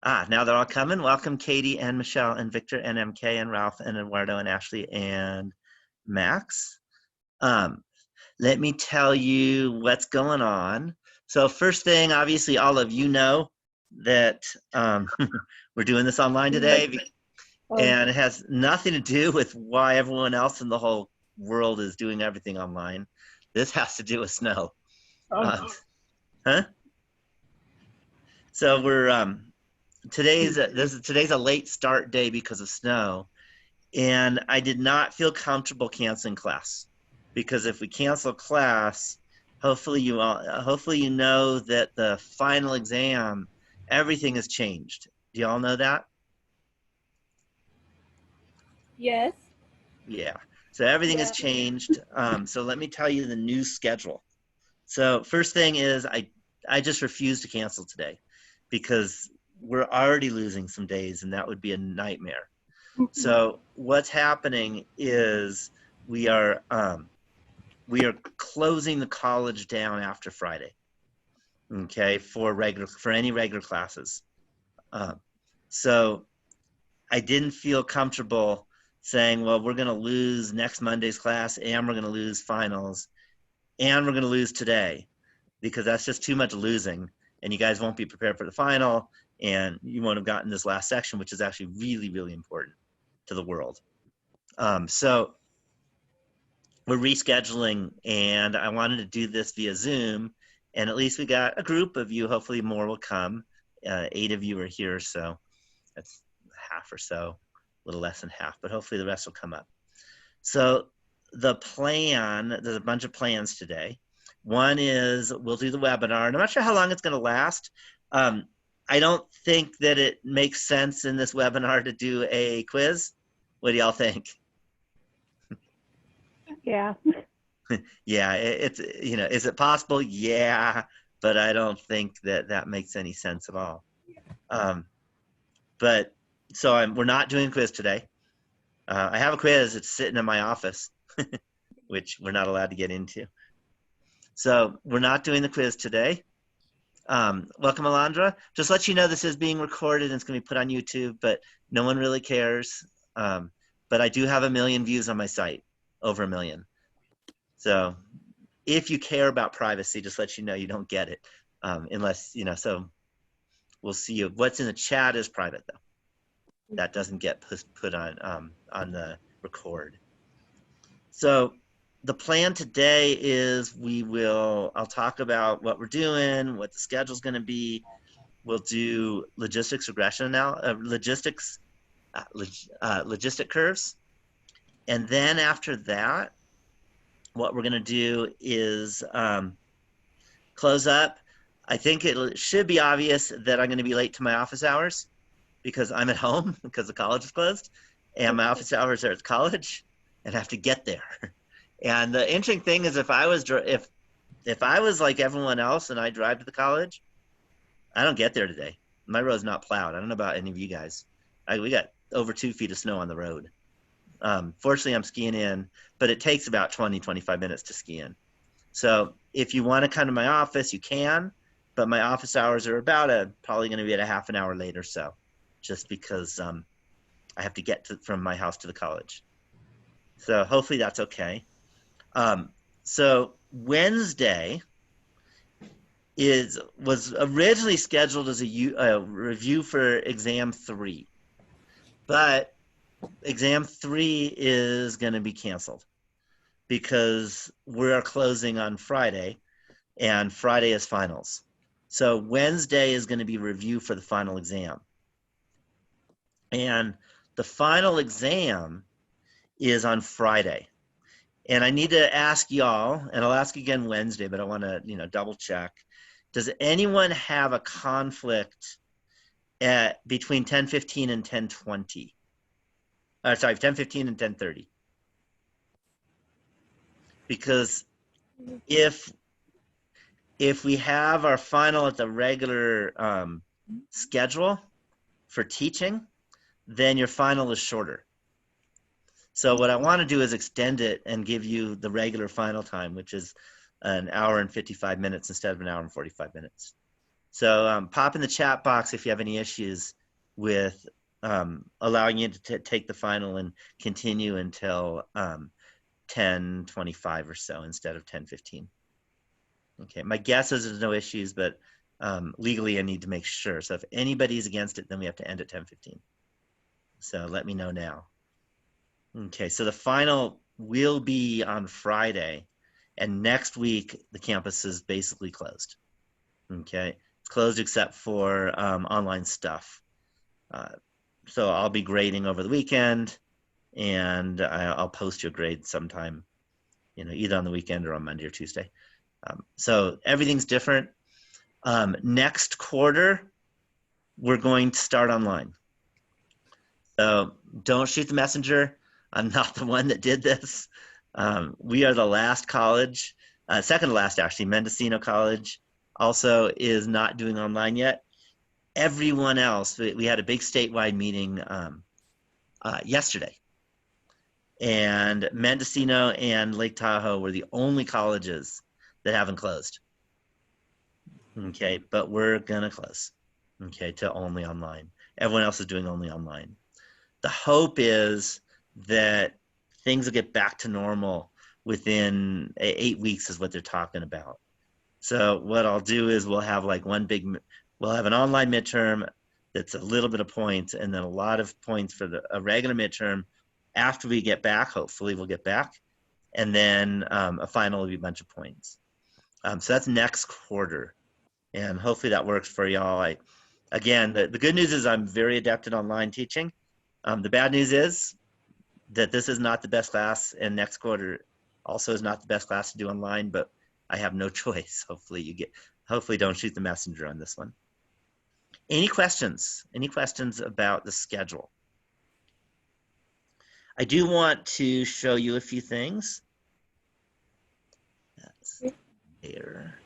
Now they're all coming. Welcome, Katie and Michelle and Victor and MK and Ralph and Eduardo and Ashley and Max. Um, Let me tell you what's going on. So first thing, obviously, all of you know that we're doing this online today, and it has nothing to do with why everyone else in the whole world is doing everything online. This has to do with snow. Huh? So we're today's a late start day because of snow, and I did not feel comfortable canceling class because if we cancel class, hopefully you know that the final exam, everything has changed. Do you all know that? Yes. Yeah. So everything has changed. So let me tell you the new schedule. So first thing is I just refuse to cancel today because we're already losing some days and that would be a nightmare. So what's happening is we are closing the college down after Friday. Okay, for any regular classes. So I didn't feel comfortable saying, well, we're going to lose next Monday's class and we're going to lose finals and we're going to lose today because that's just too much losing and you guys won't be prepared for the final and you won't have gotten this last section, which is actually really, really important to the world. So we're rescheduling and I wanted to do this via Zoom and at least we got a group of you. Hopefully more will come. 8 of you are here, so that's half or so, a little less than half, but hopefully the rest will come up. So the plan, there's a bunch of plans today. One is we'll do the webinar, and I'm not sure how long it's going to last. I don't think that it makes sense in this webinar to do a quiz. What do y'all think? Yeah. Yeah, it's, is it possible? Yeah, but I don't think that that makes any sense at all. But so we're not doing a quiz today. I have a quiz. It's sitting in my office, which we're not allowed to get into. So we're not doing the quiz today. Welcome, Alondra. Just let you know this is being recorded and it's going to be put on YouTube, but no one really cares. But I do have 1 million views on my site, over 1 million. So if you care about privacy, just let you know you don't get it unless, so we'll see you. What's in the chat is private though. That doesn't get put on the record. So the plan today is I'll talk about what we're doing, what the schedule's going to be. We'll do logistic curves. And then after that, what we're going to do is close up. I think it should be obvious that I'm going to be late to my office hours because I'm at home because the college is closed and my office hours are at college and I have to get there. And the interesting thing is if I was like everyone else and I drive to the college, I don't get there today. My road's not plowed. I don't know about any of you guys. We got over 2 feet of snow on the road. Fortunately, I'm skiing in, but it takes about 20, 25 minutes to ski in. So if you want to come to my office, you can, but my office hours are probably going to be at a half an hour late or so, just because I have to get from my house to the college. So hopefully that's okay. So Wednesday was originally scheduled as a review for exam 3, but exam 3 is going to be canceled because we're closing on Friday and Friday is finals. So Wednesday is going to be review for the final exam. And the final exam is on Friday. And I need to ask y'all, and I'll ask again Wednesday, but I want to, double check. Does anyone have a conflict between 10:15 and 10:20? 10:15 and 10:30. Because if we have our final at the regular schedule for teaching, then your final is shorter. So what I want to do is extend it and give you the regular final time, which is 1 hour and 55 minutes instead of 1 hour and 45 minutes. So pop in the chat box if you have any issues with allowing you to take the final and continue until 10:25 or so instead of 10:15. Okay, my guess is there's no issues, but legally I need to make sure. So if anybody's against it, then we have to end at 10:15. So let me know now. Okay, so the final will be on Friday, and next week the campus is basically closed. Okay, it's closed except for online stuff. So I'll be grading over the weekend, and I'll post your grade sometime, either on the weekend or on Monday or Tuesday. So everything's different. Next quarter, we're going to start online. So don't shoot the messenger. I'm not the one that did this. We are the last college, second to last actually. Mendocino College also is not doing online yet. Everyone else, we had a big statewide meeting yesterday. And Mendocino and Lake Tahoe were the only colleges that haven't closed. Okay, but we're gonna close, okay, to only online. Everyone else is doing only online. The hope is that things will get back to normal within 8 weeks is what they're talking about. So what I'll do is we'll have like we'll have an online midterm that's a little bit of points and then a lot of points for a regular midterm. After we get back, hopefully we'll get back. And then a final will be a bunch of points. So that's next quarter. And hopefully that works for y'all. Again, the good news is I'm very adept at online teaching. The bad news is that this is not the best class, and next quarter also is not the best class to do online, but I have no choice. Hopefully don't shoot the messenger on this one. Any questions? Any questions about the schedule? I do want to show you a few things. That's there.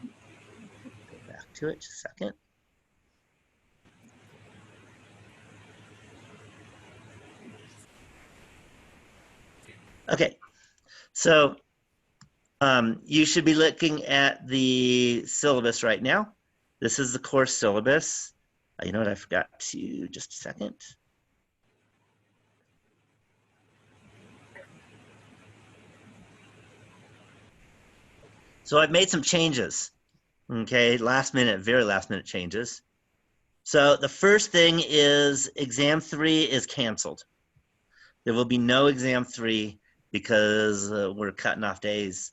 Go back to it just a second. Okay, so you should be looking at the syllabus right now. This is the course syllabus. You know what, I forgot to, just a second. So I've made some changes, okay, very last minute changes. So the first thing is exam 3 is canceled. There will be no exam 3 because we're cutting off days,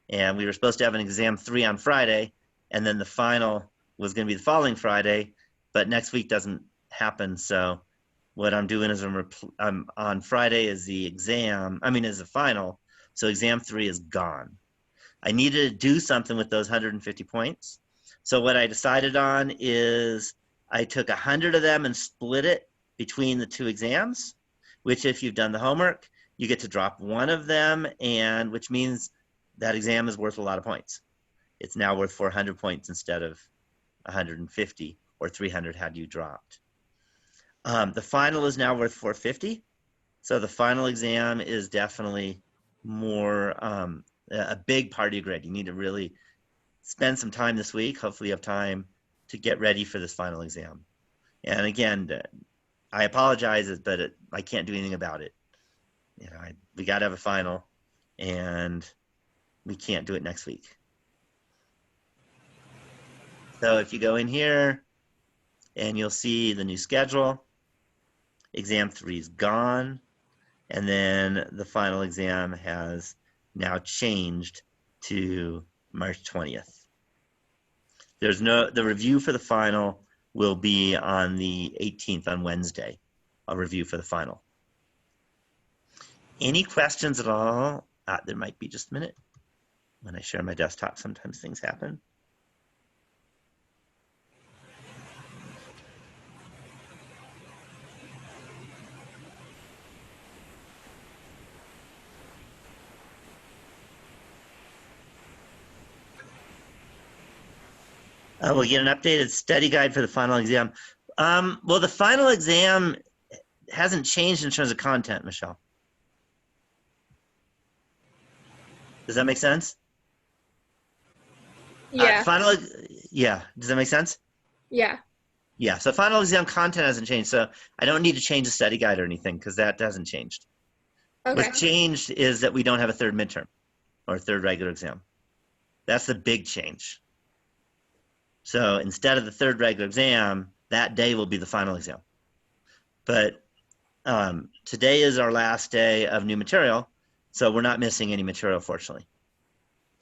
and we were supposed to have an exam 3 on Friday, and then the final was going to be the following Friday, but next week doesn't happen. So what I'm doing is I'm on Friday is the final. So exam 3 is gone. I needed to do something with those 150 points. So what I decided on is I took 100 of them and split it between the 2 exams, which if you've done the homework, you get to drop one of them, and which means that exam is worth a lot of points. It's now worth 400 points instead of 150 or 300 had you dropped. The final is now worth 450. So the final exam is definitely more a big part of your grade. You need to really spend some time this week. Hopefully you have time to get ready for this final exam. And again, I apologize, but I can't do anything about it. We got to have a final, and we can't do it next week. So if you go in here, and you'll see the new schedule, exam 3 is gone, and then the final exam has now changed to March 20th. The review for the final will be on the 18th, on Wednesday, a review for the final. Any questions at all? There might be, just a minute. When I share my desktop, sometimes things happen. We'll get an updated study guide for the final exam. Well, the final exam hasn't changed in terms of content, Michelle. Does that make sense? Yeah. Final, yeah. Does that make sense? Yeah. Yeah. So final exam content hasn't changed. So I don't need to change the study guide or anything because that hasn't changed. What's Okay. changed is that we don't have a third midterm or a third regular exam. That's the big change. So instead of the third regular exam, that day will be the final exam. But today is our last day of new material, so we're not missing any material, fortunately.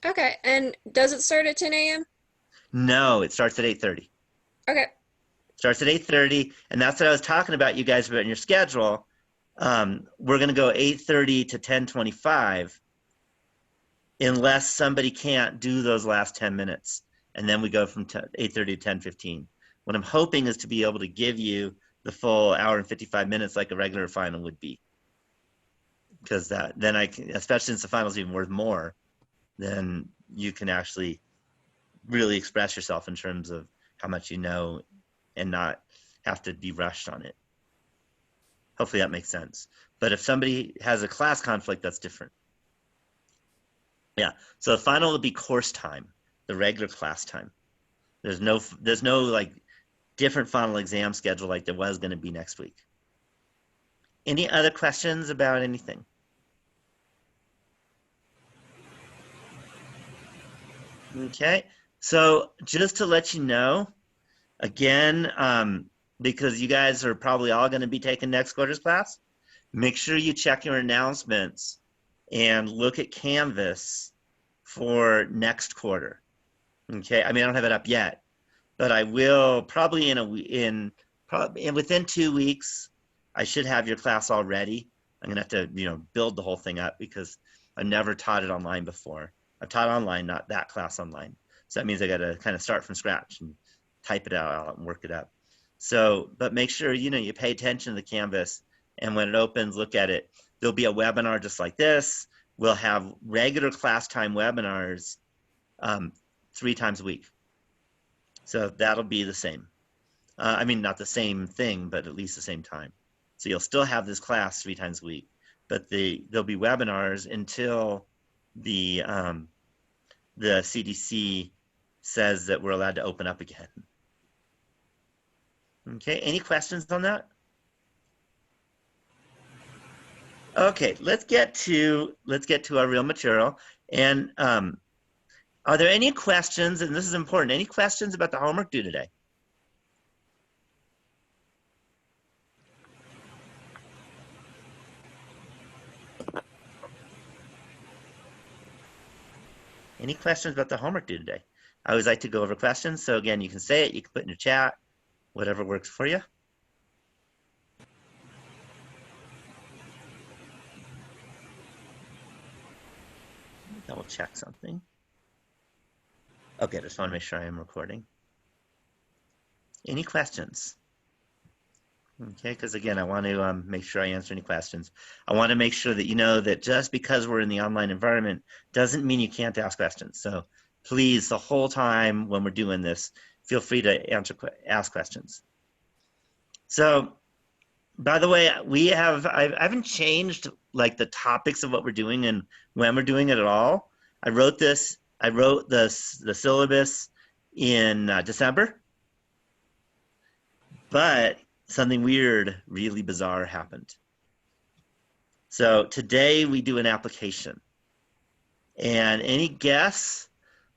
Okay. And does it start at 10 a.m.? No, it starts at 8:30. Okay. Starts at 8:30, and that's what I was talking about you guys about in your schedule. We're going to go 8:30 to 10:25 unless somebody can't do those last 10 minutes. And then we go from 8:30 to 10:15. What I'm hoping is to be able to give you the full hour and 55 minutes like a regular final would be. Because then I can, especially since the final is even worth more, then you can actually really express yourself in terms of how much you know and not have to be rushed on it. Hopefully that makes sense. But if somebody has a class conflict, that's different. Yeah. So the final will be course time, the regular class time. There's no like different final exam schedule like there was going to be next week. Any other questions about anything? Okay. So just to let you know, again, because you guys are probably all going to be taking next quarter's class, make sure you check your announcements and look at Canvas for next quarter. Okay. I mean, I don't have it up yet, but I will probably probably within 2 weeks. I should have your class all ready. I'm gonna have to build the whole thing up because I've never taught it online before. I've taught online, not that class online. So that means I got to kind of start from scratch and type it out and work it up. So, but make sure you pay attention to the Canvas, and when it opens, look at it. There'll be a webinar just like this. We'll have regular class time webinars 3 times a week. So that'll be the same. I mean, not the same thing, but at least the same time. So you'll still have this class 3 times a week, but there'll be webinars until the CDC says that we're allowed to open up again. Okay, any questions on that? Okay, let's get to our real material. And are there any questions? And this is important. Any questions about the homework due today? Any questions about the homework due today? I always like to go over questions. So again, you can say it, you can put in your chat, whatever works for you. Double check something. Okay, just want to make sure I am recording. Any questions? Okay, because again, I want to make sure I answer any questions. I want to make sure that you know that just because we're in the online environment doesn't mean you can't ask questions. So please, the whole time when we're doing this, feel free to ask questions. So, by the way, I haven't changed like the topics of what we're doing and when we're doing it at all. I wrote the syllabus in December, but something weird, really bizarre happened. So today we do an application. And any guess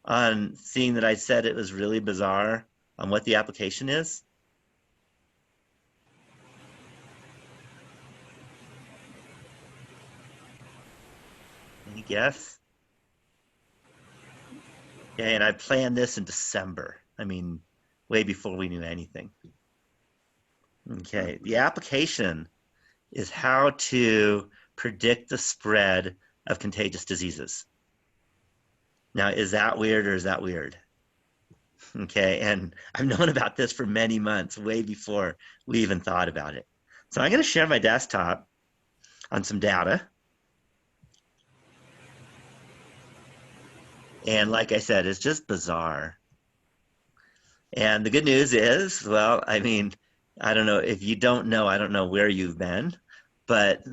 on seeing that I said it was really bizarre on what the application is? Any guess? Okay, and I planned this in December. I mean, way before we knew anything. Okay, the application is how to predict the spread of contagious diseases. Now, is that weird or is that weird? Okay, and I've known about this for many months, way before we even thought about it. So I'm going to share my desktop on some data. And like I said, it's just bizarre. And the good news is, well, I mean, I don't know if you don't know, I don't know where you've been, but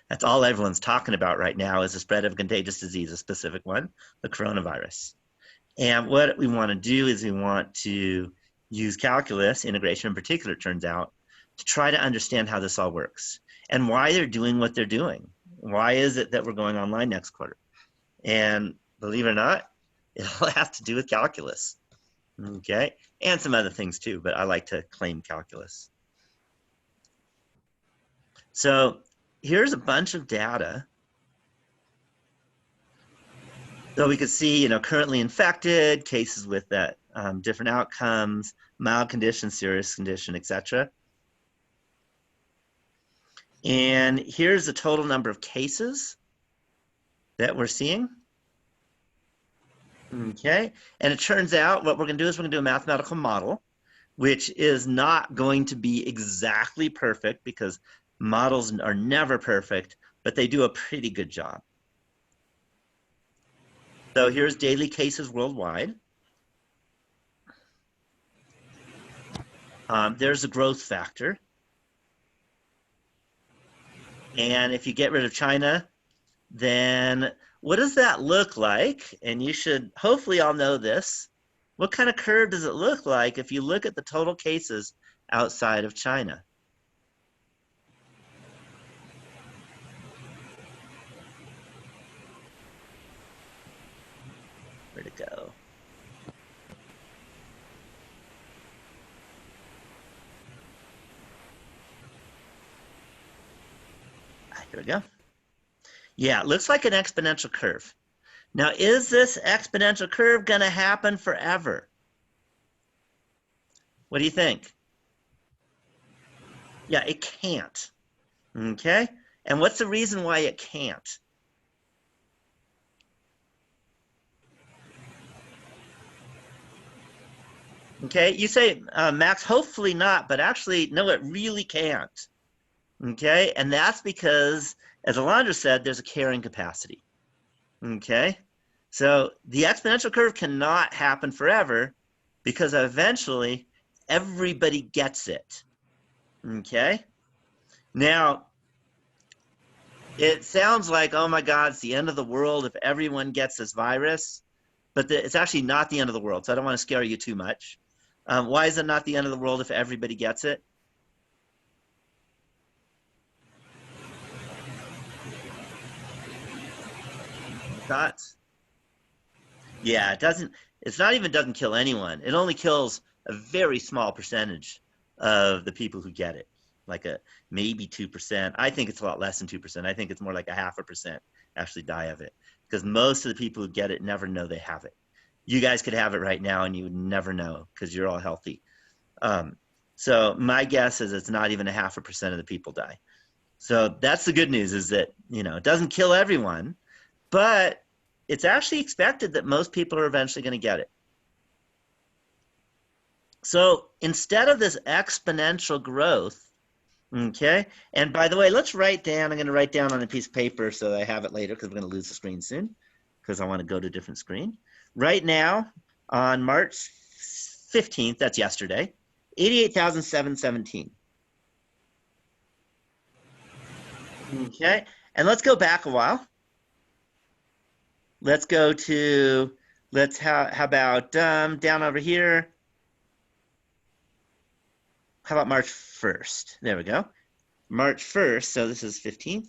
that's all everyone's talking about right now is the spread of contagious disease, a specific one, the coronavirus. And what we want to do is we want to use calculus, integration in particular, it turns out, to try to understand how this all works and why they're doing what they're doing. Why is it that we're going online next quarter? And believe it or not, it all has to do with calculus, okay? And some other things too, but I like to claim calculus. So here's a bunch of data. So we could see, currently infected, cases with that different outcomes, mild condition, serious condition, etc. And here's the total number of cases that we're seeing. Okay, and it turns out what we're going to do is we're going to do a mathematical model, which is not going to be exactly perfect because models are never perfect, but they do a pretty good job. So here's daily cases worldwide. There's a growth factor. And if you get rid of China, then what does that look like? And you should hopefully all know this. What kind of curve does it look like if you look at the total cases outside of China? Where'd it go? Here we go. Yeah, it looks like an exponential curve. Now, is this exponential curve going to happen forever? What do you think? Yeah, it can't. Okay? And what's the reason why it can't? Okay, you say, Max, hopefully not, but actually, no, it really can't. Okay, and that's because, as Alondra said, there's a carrying capacity. Okay, so the exponential curve cannot happen forever because eventually everybody gets it. Okay, now it sounds like, oh my God, it's the end of the world if everyone gets this virus, but it's actually not the end of the world, so I don't want to scare you too much. Why is it not the end of the world if everybody gets it? Thoughts? Yeah, it's not even doesn't kill anyone. It only kills a very small percentage of the people who get it, like maybe 2%. I think it's a lot less than 2%. I think it's more like 0.5% actually die of it because most of the people who get it never know they have it. You guys could have it right now and you would never know because you're all healthy. So my guess is it's not even 0.5% of the people die. So that's the good news is that, it doesn't kill everyone, but it's actually expected that most people are eventually going to get it. So instead of this exponential growth, okay, and by the way, let's write down, I'm going to write down on a piece of paper so that I have it later because we're going to lose the screen soon because I want to go to a different screen. Right now, on March 15th, that's yesterday, 88,717. Okay, and let's go back a while. Let's go to, how about down over here? How about March 1st? There we go. March 1st, so this is 15th,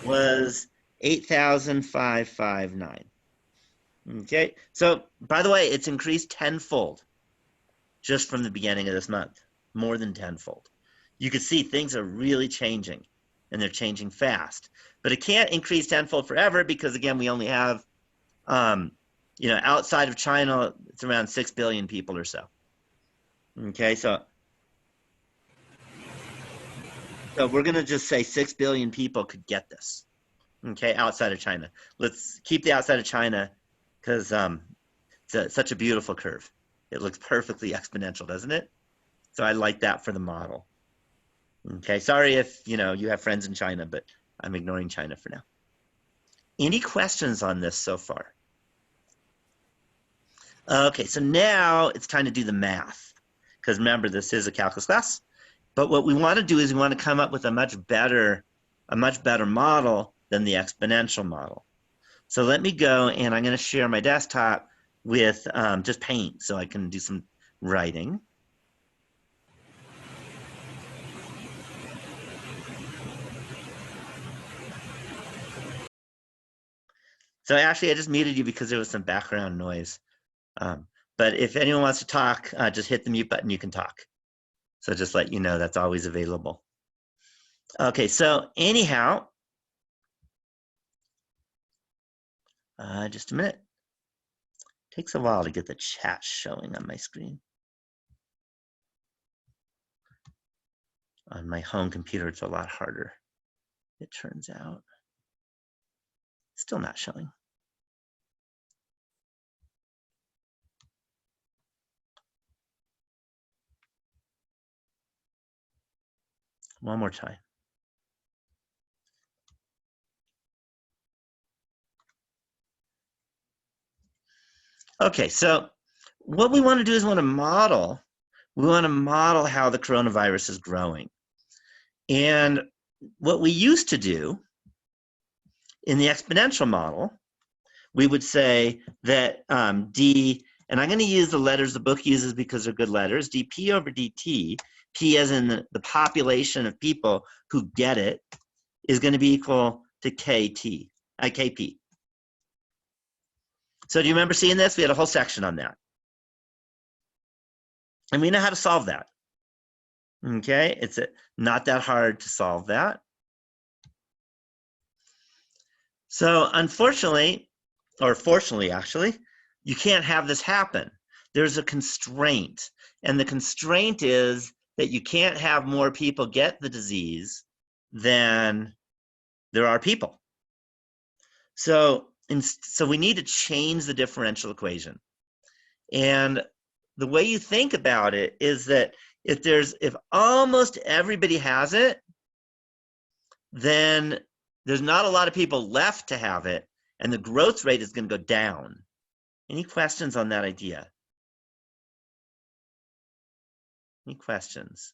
was 8,559. Okay, so by the way, it's increased tenfold just from the beginning of this month, more than tenfold. You can see things are really changing and they're changing fast. But it can't increase tenfold forever because, again, we only have, outside of China, it's around 6 billion people or so. Okay, so we're going to just say 6 billion people could get this, okay, outside of China. Let's keep the outside of China because it's such a beautiful curve. It looks perfectly exponential, doesn't it? So I like that for the model. Okay, sorry if, you have friends in China, but I'm ignoring China for now. Any questions on this so far? Okay, so now it's time to do the math. Because remember, this is a calculus class. But what we want to do is we want to come up with a much better model than the exponential model. So let me go, and I'm going to share my desktop with just Paint so I can do some writing. So actually, I just muted you because there was some background noise. But if anyone wants to talk, just hit the mute button, you can talk. So just let you know that's always available. Okay, so anyhow, just a minute. Takes a while to get the chat showing on my screen. On my home computer, it's a lot harder, it turns out. Still not showing. One more time. Okay, so what we want to do is we want to model how the coronavirus is growing. And what we used to do in the exponential model, we would say that d, and I'm going to use the letters the book uses because they're good letters, dp over dt, p as in the population of people who get it, is going to be equal to kp. So do you remember seeing this? We had a whole section on that. And we know how to solve that. Okay, it's not that hard to solve that. So unfortunately, or fortunately actually, you can't have this happen. There's a constraint. And the constraint is that you can't have more people get the disease than there are people. So we need to change the differential equation. And the way you think about it is that if almost everybody has it, then there's not a lot of people left to have it, and the growth rate is going to go down. Any questions on that idea? Any questions?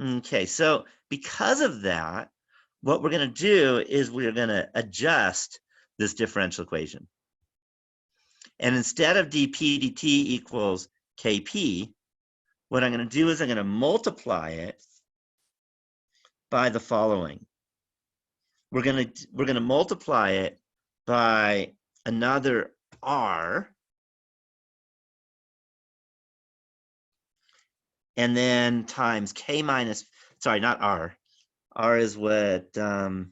Okay, so because of that, what we're going to do is we're going to adjust this differential equation. And instead of dp dt equals kp, what I'm going to do is I'm going to multiply it by the following. We're going to multiply it by another r, and then times k minus, sorry, not r. R is what the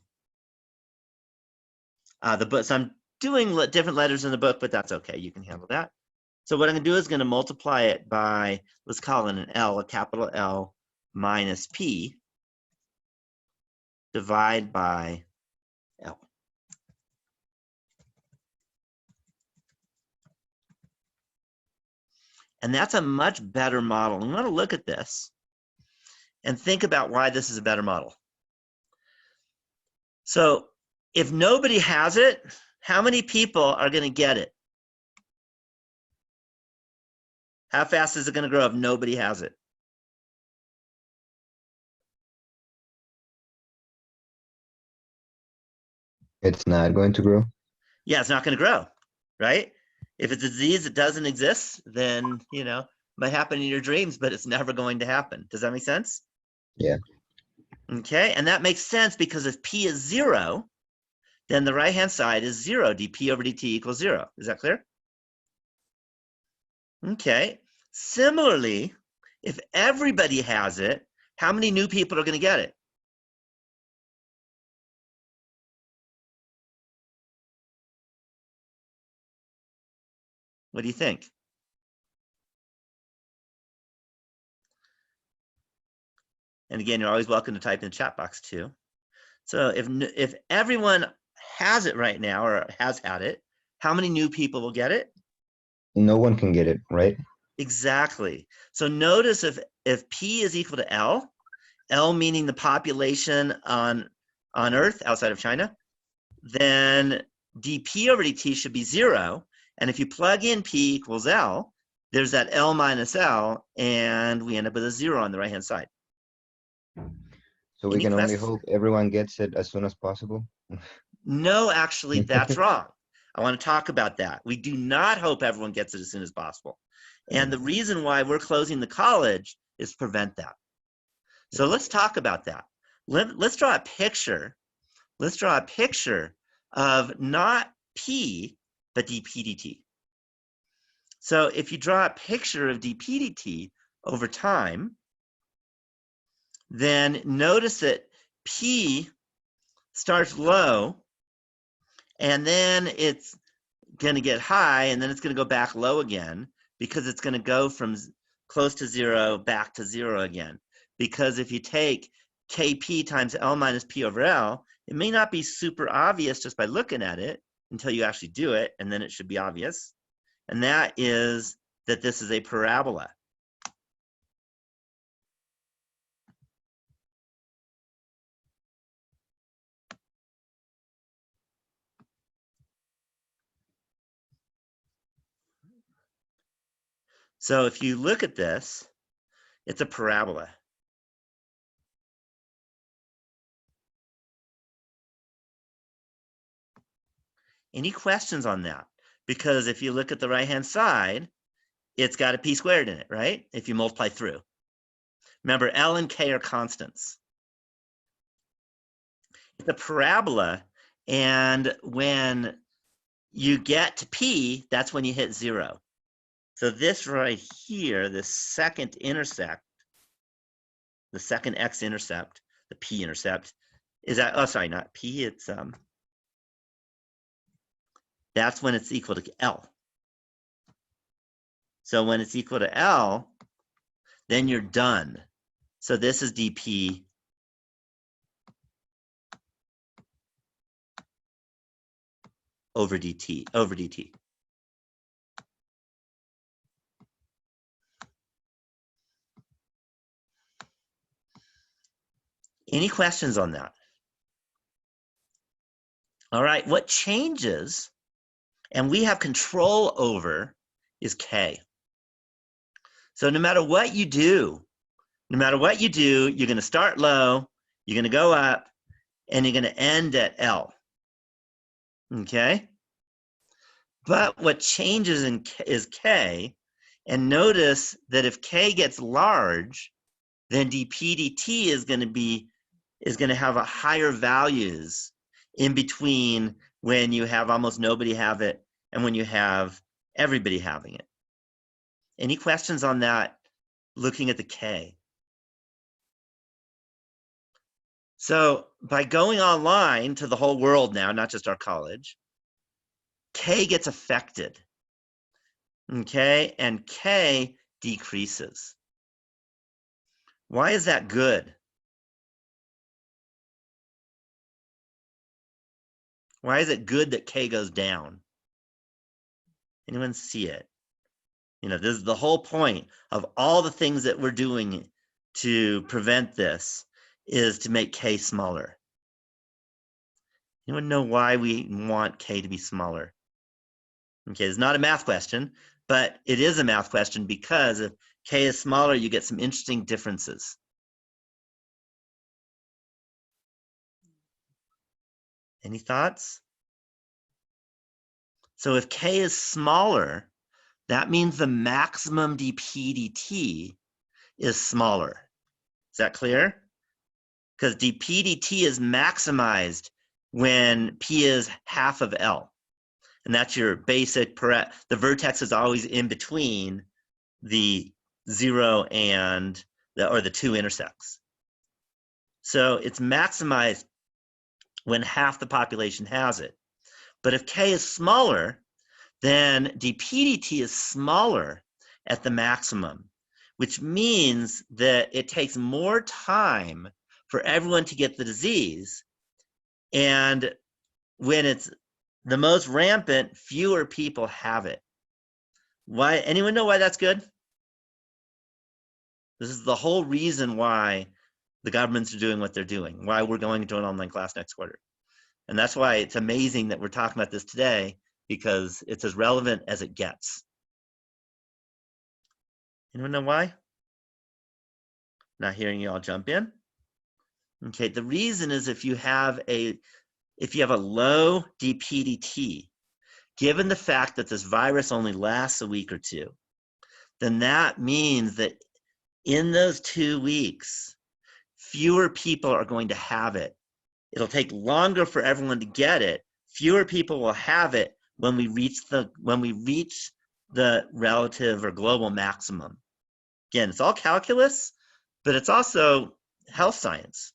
book. So I'm doing different letters in the book, but that's okay. You can handle that. So what I'm going to do is going to multiply it by, let's call it an L, a capital L minus P, divide by L. And that's a much better model. We want to look at this and think about why this is a better model. So if nobody has it, how many people are going to get it? How fast is it going to grow if nobody has it? It's not going to grow. Yeah, it's not going to grow, right? If it's a disease that doesn't exist, then, you know, it might happen in your dreams, but it's never going to happen. Does that make sense? Yeah. Okay, and that makes sense because if P is 0, then the right-hand side is 0, dP over dt equals 0. Is that clear? Okay, similarly, if everybody has it, how many new people are going to get it? What do you think? And again, you're always welcome to type in the chat box too. So if everyone has it right now or has had it, how many new people will get it? No one can get it, right? Exactly. So notice if P is equal to L, L meaning the population on Earth outside of China, then dP over dt should be 0. And if you plug in P equals L, there's that L minus L, and we end up with a 0 on the right-hand side. So we Any can only questions? hope everyone gets it as soon as possible. No, actually, that's wrong. I want to talk about that. We do not hope everyone gets it as soon as possible. And the reason why we're closing the college is to prevent that. So let's talk about that. Let's draw a picture. Let's draw a picture of not P, but dp/dt. So if you draw a picture of dp/dt over time, then notice that P starts low, and then it's going to get high, and then it's going to go back low again, because it's going to go from close to 0 back to 0 again. Because if you take Kp times L minus P over L, it may not be super obvious just by looking at it until you actually do it, and then it should be obvious. And that is that this is a parabola. So if you look at this, it's a parabola. Any questions on that? Because if you look at the right-hand side, it's got a p squared in it, right? If you multiply through. Remember, L and K are constants. It's a parabola, and when you get to P, that's when you hit 0. So this right here, the second intercept, the second x-intercept, the p-intercept, is that, oh, sorry, not P, it's, that's when it's equal to L. So when it's equal to L, then you're done. So this is dp over dt. Any questions on that? All right, what changes and we have control over is K. So no matter what you do, you're going to start low, you're going to go up, and you're going to end at L. Okay? But what changes is K, and notice that if K gets large, then dp/dt is going to have a higher values in between when you have almost nobody have it and when you have everybody having it. Any questions on that looking at the K? So by going online to the whole world now, not just our college, K gets affected, okay? And K decreases. Why is that good? Why is it good that K goes down? Anyone see it? You know, this is the whole point of all the things that we're doing to prevent this is to make K smaller. Anyone know why we want K to be smaller? Okay, it's not a math question, but it is a math question because if K is smaller, you get some interesting differences. Any thoughts? So if K is smaller, that means the maximum dp/dt is smaller. Is that clear? Because dp/dt is maximized when P is half of L. And that's your basic, the vertex is always in between the 0 and the 2 intersects. So it's maximized when half the population has it. But if K is smaller, then dp/dt is smaller at the maximum, which means that it takes more time for everyone to get the disease. And when it's the most rampant, fewer people have it. Why? Anyone know why that's good? This is the whole reason why the governments are doing what they're doing, why we're going to an online class next quarter. And that's why it's amazing that we're talking about this today, because it's as relevant as it gets. Anyone know why? Not hearing you all jump in. Okay, the reason is if you have a low dp/dt, given the fact that this virus only lasts a week or two, then that means that in those 2 weeks, fewer people are going to have it. It'll take longer for everyone to get it. Fewer people will have it when we reach the relative or global maximum. Again, it's all calculus, but it's also health science.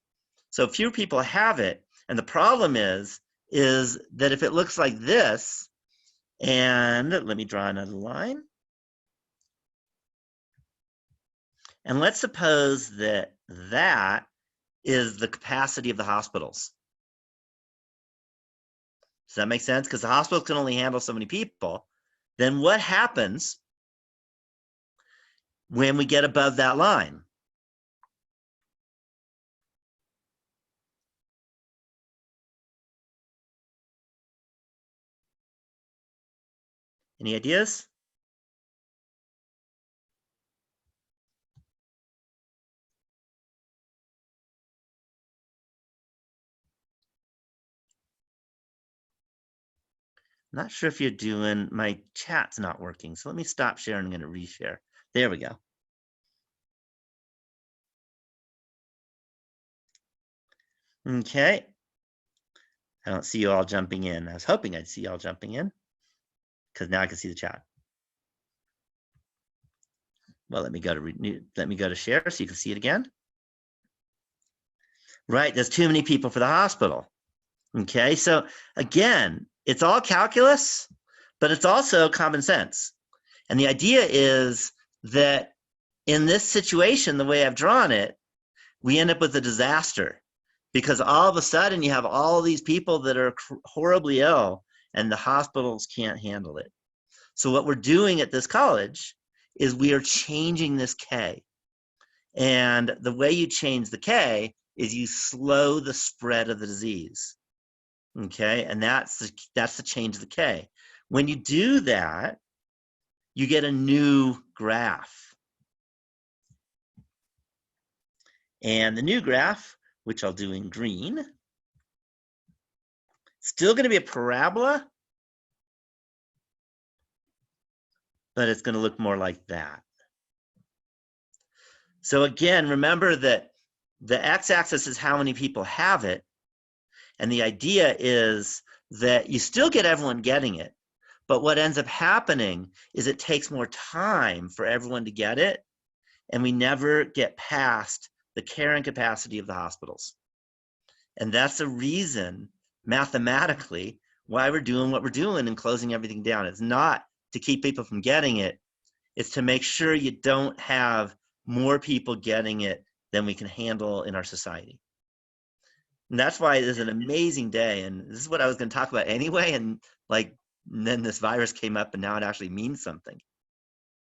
So fewer people have it, and the problem is that if it looks like this, and let me draw another line, and let's suppose that that is the capacity of the hospitals. Does that make sense? Because the hospitals can only handle so many people. Then what happens when we get above that line? Any ideas? Not sure if you're doing, my chat's not working. So let me stop sharing. I'm going to reshare. There we go. Okay. I don't see you all jumping in. I was hoping I'd see you all jumping in because now I can see the chat. Well, let me go to share so you can see it again. Right, there's too many people for the hospital. Okay, so again, it's all calculus, but it's also common sense. And the idea is that in this situation, the way I've drawn it, we end up with a disaster because all of a sudden you have all these people that are horribly ill and the hospitals can't handle it. So what we're doing at this college is we are changing this K. And the way you change the K is you slow the spread of the disease. Okay, and that's the change of the K. When you do that, you get a new graph. And the new graph, which I'll do in green, still going to be a parabola, but it's going to look more like that. So again, remember that the x-axis is how many people have it. And the idea is that you still get everyone getting it. But what ends up happening is it takes more time for everyone to get it. And we never get past the carrying capacity of the hospitals. And that's the reason, mathematically, why we're doing what we're doing and closing everything down. It's not to keep people from getting it. It's to make sure you don't have more people getting it than we can handle in our society. And that's why it is an amazing day. And this is what I was going to talk about anyway. And then this virus came up and now it actually means something.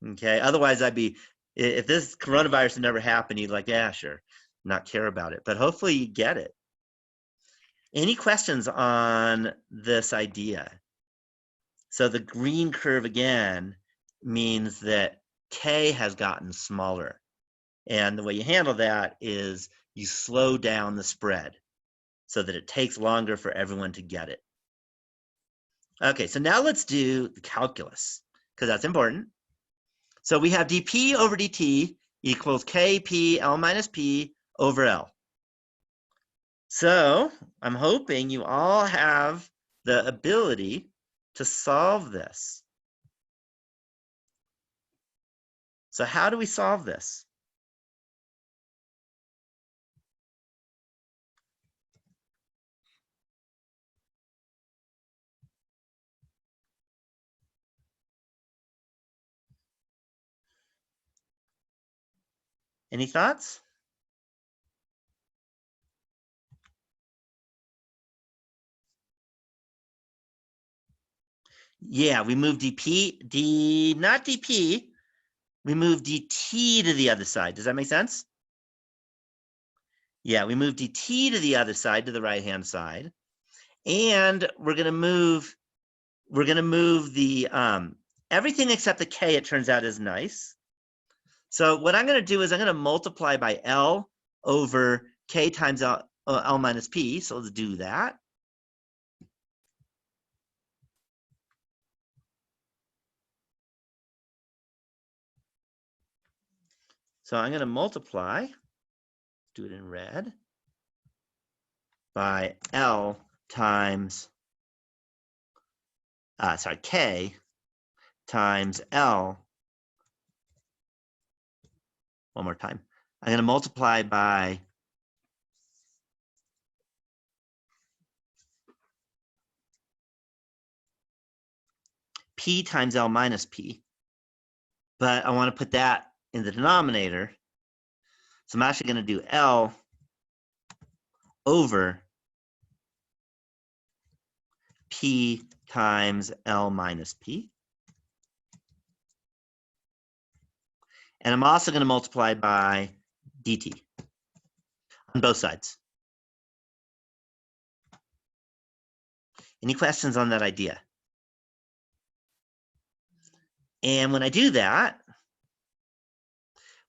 Okay. Otherwise if this coronavirus had never happened, you'd like, yeah, sure, not care about it. But hopefully you get it. Any questions on this idea? So the green curve again means that K has gotten smaller. And the way you handle that is you slow down the spread so that it takes longer for everyone to get it. Okay, so now let's do the calculus because that's important. So we have dp over dt equals kp L minus p over L. So I'm hoping you all have the ability to solve this. So how do we solve this? Any thoughts? Yeah, we move not dp, we move dt to the other side. Does that make sense? Yeah, we move dt to the other side, to the right-hand side. And we're going to move the, everything except the k, it turns out, is nice. So what I'm going to do is I'm going to multiply by L over K times L minus P, so let's do that. So I'm going to multiply, do it in red, by L times, K times L. One more time. I'm going to multiply by P times L minus P. But I want to put that in the denominator. So I'm actually going to do L over P times L minus P. And I'm also going to multiply by dt on both sides. Any questions on that idea? And when I do that,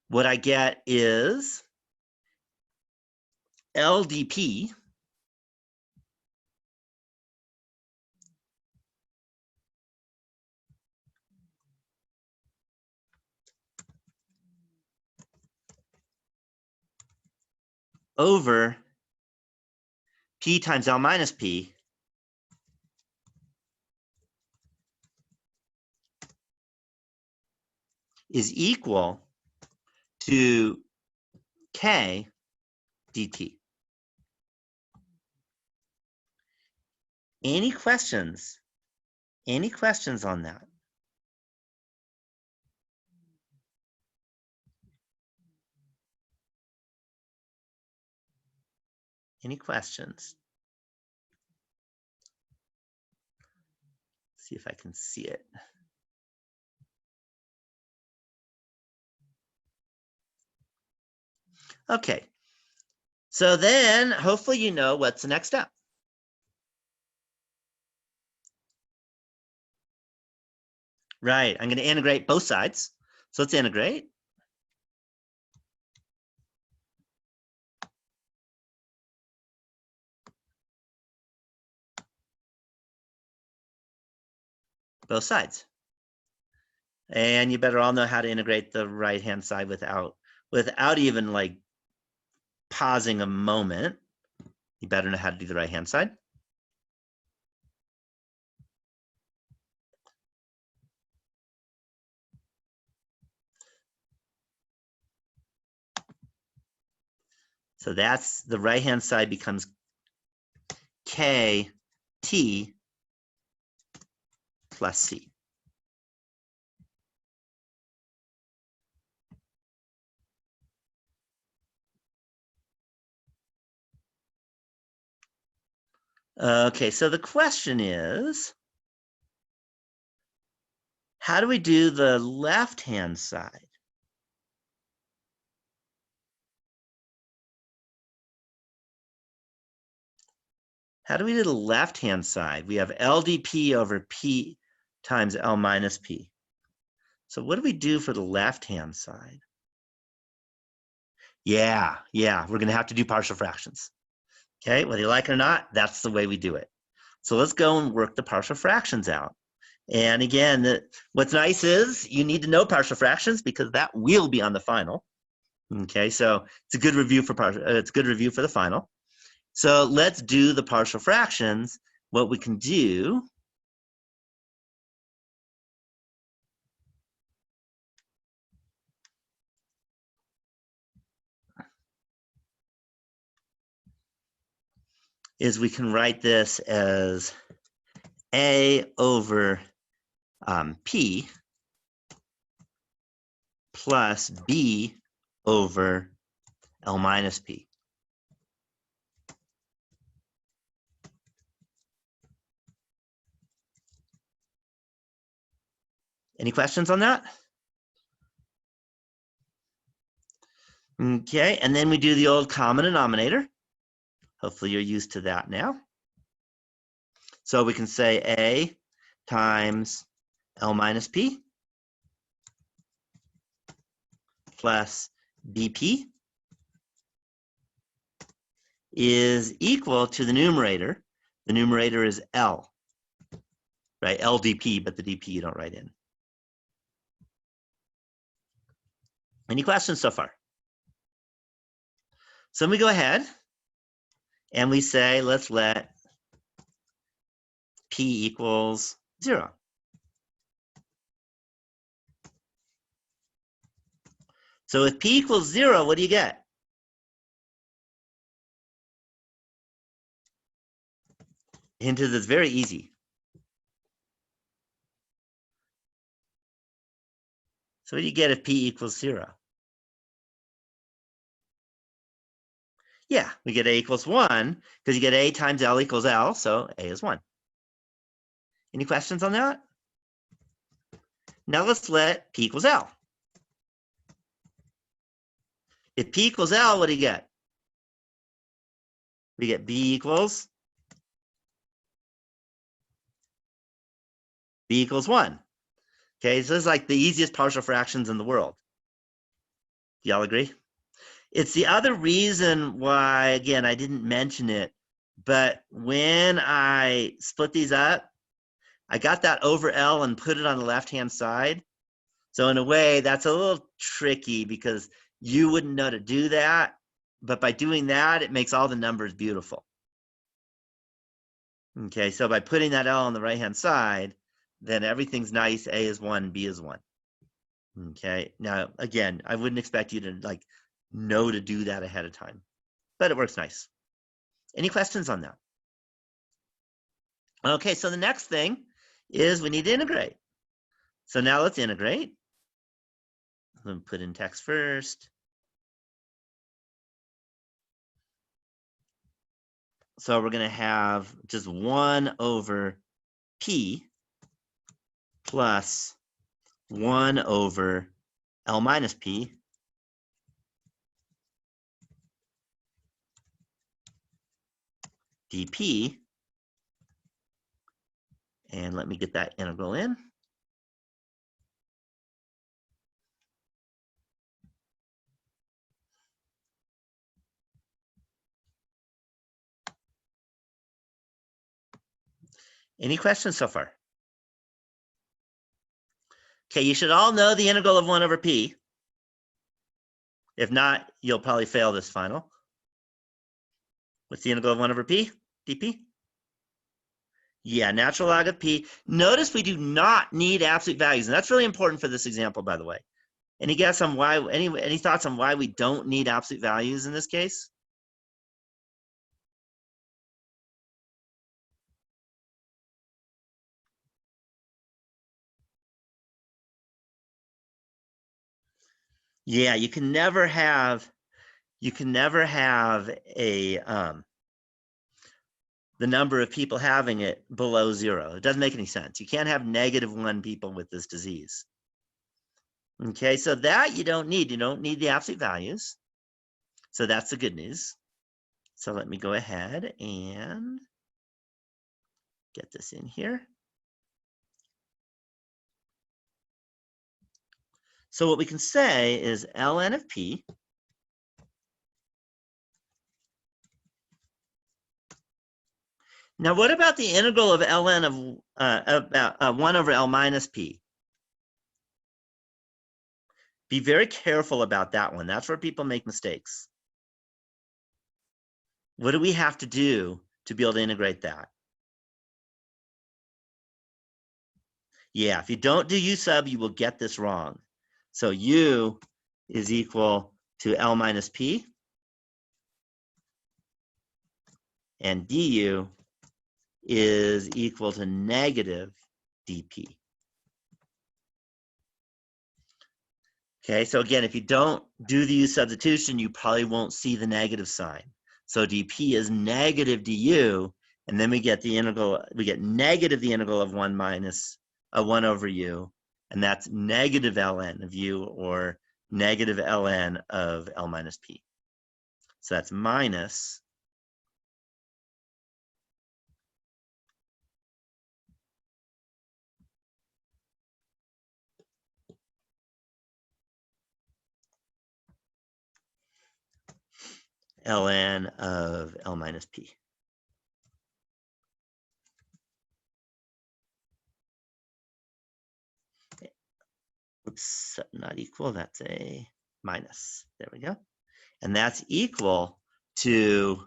what I get is LDP over P times L minus P is equal to K dt. Any questions? Any questions on that? Any questions? See if I can see it. Okay. So then hopefully you know what's the next step. Right, I'm going to integrate both sides. So let's integrate. Both sides. And you better all know how to integrate the right-hand side without even like pausing a moment. You better know how to do the right-hand side. So that's the right-hand side becomes KT plus C. Okay, so the question is, how do we do the left-hand side? How do we do the left-hand side? We have LDP over P times L minus P. So what do we do for the left-hand side? Yeah, we're going to have to do partial fractions. Okay, whether you like it or not, that's the way we do it. So let's go and work the partial fractions out. And again, what's nice is you need to know partial fractions because that will be on the final. Okay, so it's a good review for the final. So let's do the partial fractions. What we can do is we can write this as A over P plus B over L minus P. Any questions on that? Okay, and then we do the old common denominator. Hopefully you're used to that now. So we can say A times L minus P plus BP is equal to the numerator. The numerator is L, right? LDP, but the DP you don't write in. Any questions so far? So we go ahead and we say, let's let P equals 0. So if P equals 0, what do you get? Hint is it's very easy. So what do you get if P equals 0? Yeah, we get A equals 1 because you get A times L equals L, so A is 1. Any questions on that? Now let's let P equals L. If P equals L, what do you get? We get B equals 1. Okay, so this is like the easiest partial fractions in the world. Do y'all agree? It's the other reason why, again, I didn't mention it, but when I split these up, I got that over L and put it on the left-hand side. So in a way, that's a little tricky because you wouldn't know to do that. But by doing that, it makes all the numbers beautiful. Okay, so by putting that L on the right-hand side, then everything's nice. A is 1, B is 1. Okay, now, again, I wouldn't expect you to know to do that ahead of time, but it works nice. Any questions on that? Okay, so the next thing is we need to integrate. So now let's integrate. Let me put in text first. So we're going to have just 1 over P plus 1 over L minus P dP. And let me get that integral in. Any questions so far? Okay, you should all know the integral of 1 over P. If not, you'll probably fail this final. What's the integral of 1 over P? dP? Yeah, natural log of P. Notice we do not need absolute values, and that's really important for this example, by the way. Any guess on why, any thoughts on why we don't need absolute values in this case? Yeah, you can never have a the number of people having it below 0. It doesn't make any sense. You can't have -1 people with this disease. Okay, so that you don't need. You don't need the absolute values. So that's the good news. So let me go ahead and get this in here. So what we can say is ln of P Now, what about the integral of ln of 1 over L minus P? Be very careful about that one. That's where people make mistakes. What do we have to do to be able to integrate that? Yeah, if you don't do U sub, you will get this wrong. So U is equal to L minus P, and du is equal to negative dP. Okay, so again, if you don't do the U substitution, you probably won't see the negative sign. So dP is negative du, and then we get the integral, we get negative the integral of 1 over u, and that's negative ln of u, or negative ln of L minus P. So that's minus ln of L minus P. Oops, not equal, that's a minus. There we go. And that's equal to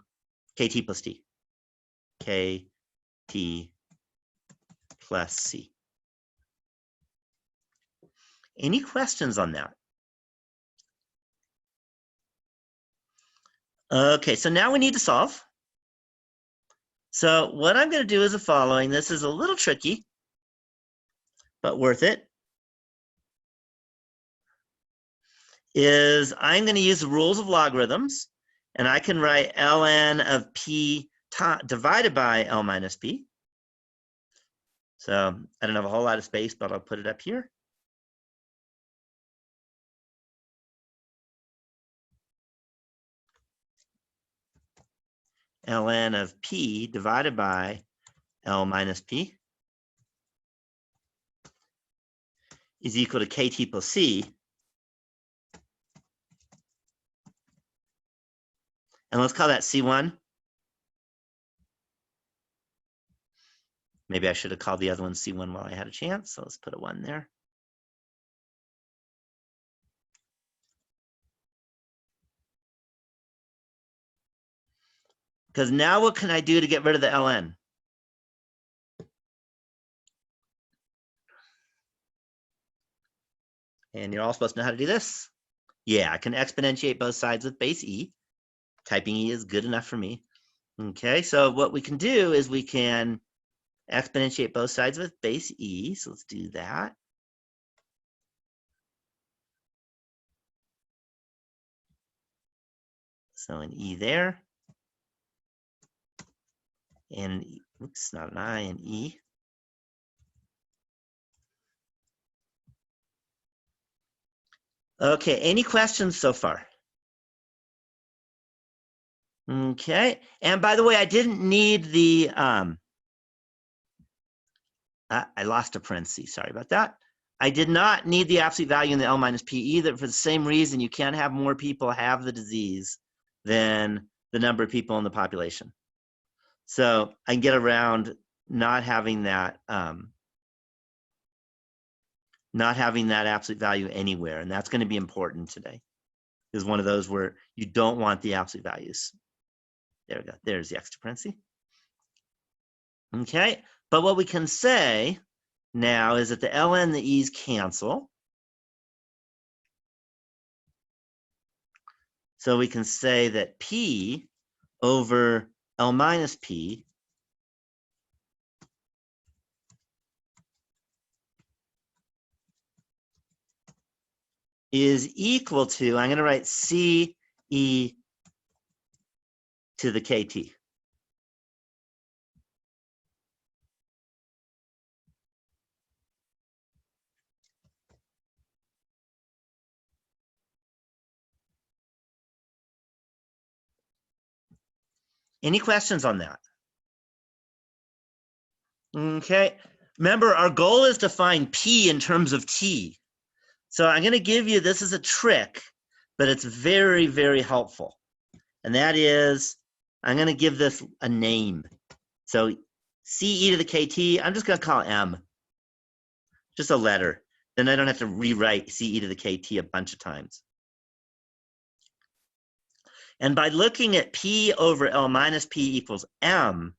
KT plus T. KT plus C. Any questions on that? Okay, so now we need to solve. So what I'm going to do is the following. This is a little tricky, but worth it. Is I'm going to use the rules of logarithms, and I can write ln of P divided by L minus P. So I don't have a whole lot of space, but I'll put it up here. Ln of P divided by L minus P is equal to KT plus C. And let's call that C1. Maybe I should have called the other one C1 while I had a chance. So let's put a 1 there. Because now what can I do to get rid of the ln? And you're all supposed to know how to do this. Yeah, I can exponentiate both sides with base e. Typing e is good enough for me. Okay, so what we can do is we can exponentiate both sides with base e. So let's do that. So an e there. And oops, not an I, an e. Okay, any questions so far? Okay, and by the way, I didn't need the, I lost a parenthesis, sorry about that. I did not need the absolute value in the L minus P either, for the same reason you can't have more people have the disease than the number of people in the population. So I can get around not having that absolute value anywhere, and that's going to be important today. Is one of those where you don't want the absolute values. There we go. There's the extra parenthesis. Okay, but what we can say now is that the ln and the e's cancel. So we can say that P over L minus P is equal to, I'm going to write C e to the KT. Any questions on that? Okay, remember our goal is to find P in terms of T. So I'm going to give you, this is a trick, but it's very, very helpful. And that is, I'm going to give this a name. So CE to the KT, I'm just going to call M. Just a letter. Then I don't have to rewrite CE to the KT a bunch of times. And by looking at P over L minus P equals M,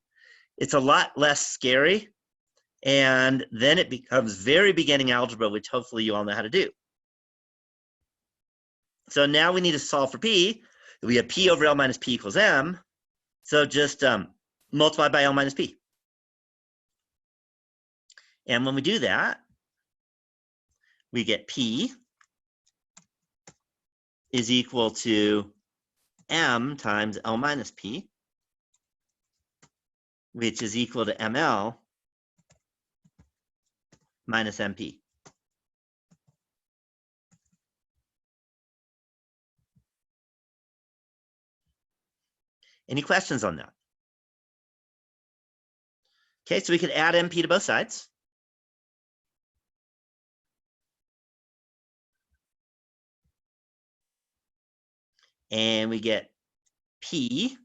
it's a lot less scary. And then it becomes very beginning algebra, which hopefully you all know how to do. So now we need to solve for P. We have P over L minus P equals M. So just multiply by L minus P. And when we do that, we get P is equal to M times L minus P, which is equal to ML minus MP. Any questions on that? Okay, so we could add MP to both sides. And we get P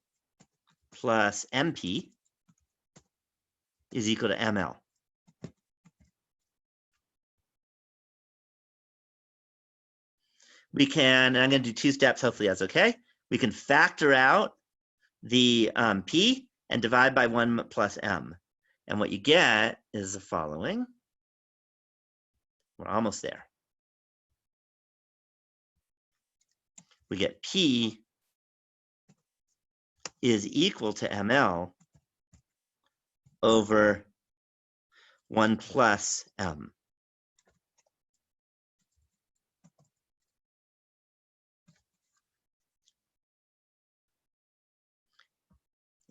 plus MP is equal to ML. We can, and I'm going to do 2 steps, hopefully that's okay. We can factor out the P and divide by 1 plus M. And what you get is the following. We're almost there. We get P is equal to ML over 1 plus M.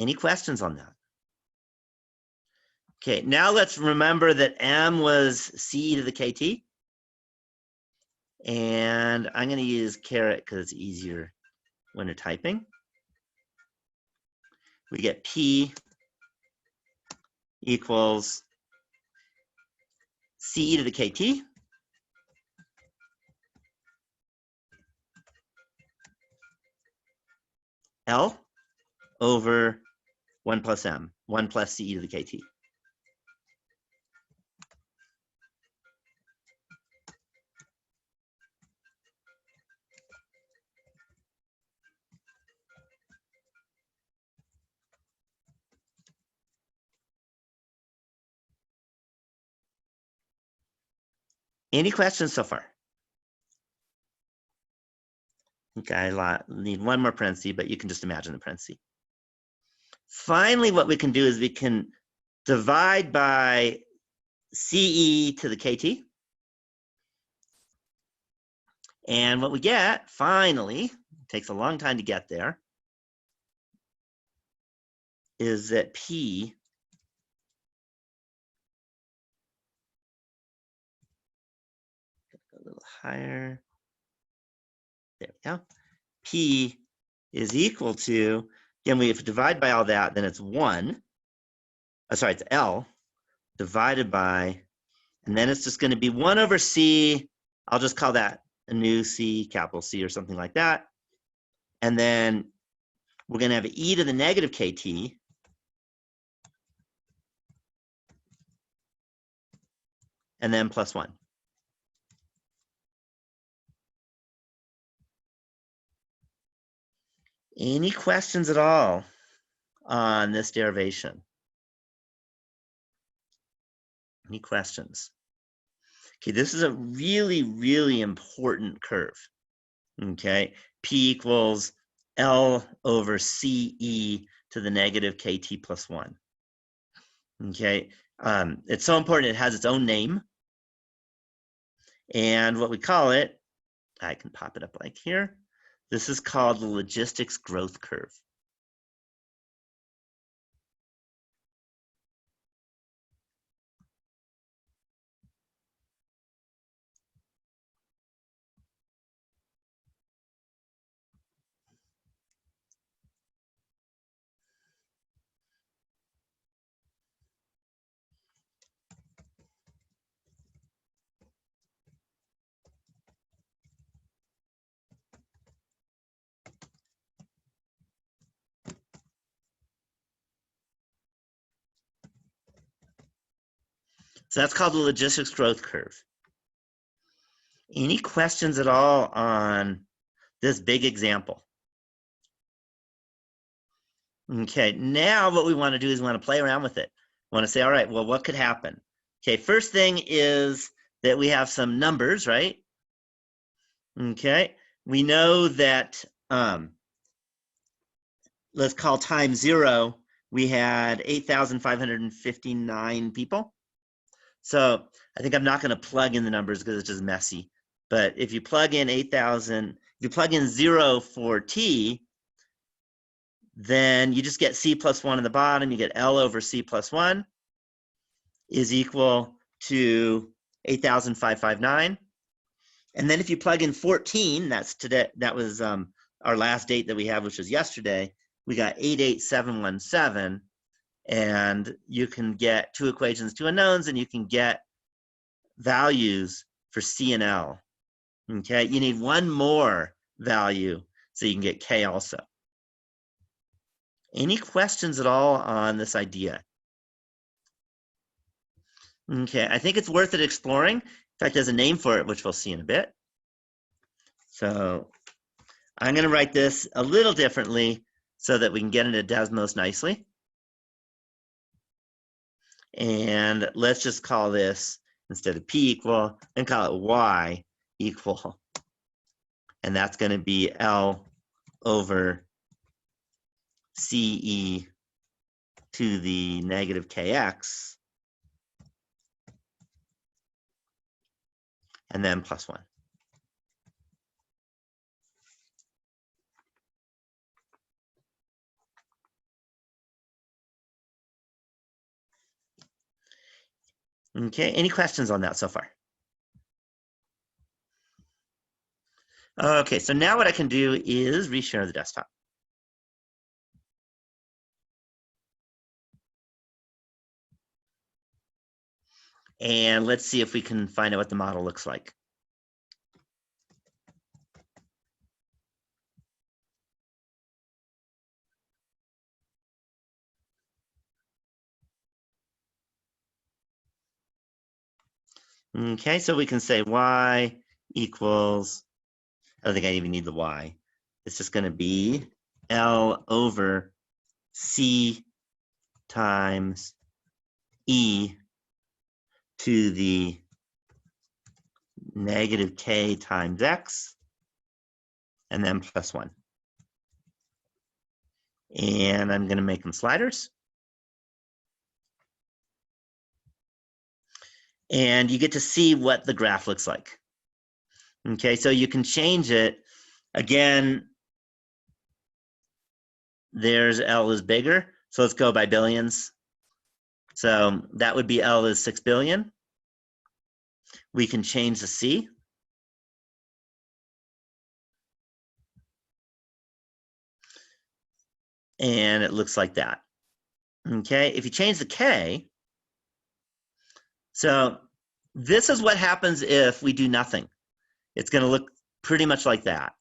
Any questions on that? Okay, now let's remember that M was C to the KT. And I'm going to use caret because it's easier when you're typing. We get P equals C to the KT L over 1 plus M, 1 plus C to the KT. Any questions so far? Okay, I need one more parenthesis, but you can just imagine the parenthesis. Finally, what we can do is we can divide by CE to the KT. And what we get, finally, takes a long time to get there, is that P a little higher. There we go. P is equal to, again, we have to divide by all that, then it's 1. Sorry, it's L divided by, and then it's just going to be 1 over C. I'll just call that a new C, capital C, or something like that. And then we're going to have e to the negative KT and then plus 1. Any questions at all on this derivation? Any questions? Okay, this is a really, really important curve. Okay, P equals L over CE to the negative KT plus 1. Okay, it's so important it has its own name. And what we call it, I can pop it up like here. This is called the logistics growth curve. So that's called the logistics growth curve. Any questions at all on this big example? Okay, now what we want to do is we want to play around with it. We want to say, all right, well, what could happen? Okay, first thing is that we have some numbers, right? Okay, we know that, let's call time 0, we had 8,559 people. So I think I'm not going to plug in the numbers because it's just messy. But if you plug in 8,000, if you plug in 0 for T, then you just get C plus 1 in the bottom. You get L over C plus 1 is equal to 8,559. And then if you plug in 14, that's today, that was our last date that we have, which was yesterday, we got 88717. And you can get 2 equations, 2 unknowns, and you can get values for C and L. Okay, you need one more value so you can get K also. Any questions at all on this idea? Okay, I think it's worth it exploring. In fact, there's a name for it, which we'll see in a bit. So I'm going to write this a little differently so that we can get into Desmos nicely. And let's just call this, instead of P equal, and call it Y equal. And that's going to be L over CE to the negative KX, and then plus 1. Okay, any questions on that so far? Okay, so now what I can do is reshare the desktop. And let's see if we can find out what the model looks like. Okay, so we can say Y equals, I don't think I even need the Y. It's just going to be L over C times E to the negative K times X, and then plus 1. And I'm going to make them sliders. And you get to see what the graph looks like. Okay, so you can change it. Again, there's L is bigger, so let's go by billions. So that would be L is 6 billion. We can change the C. And it looks like that. Okay, if you change the K, so this is what happens if we do nothing. It's going to look pretty much like that.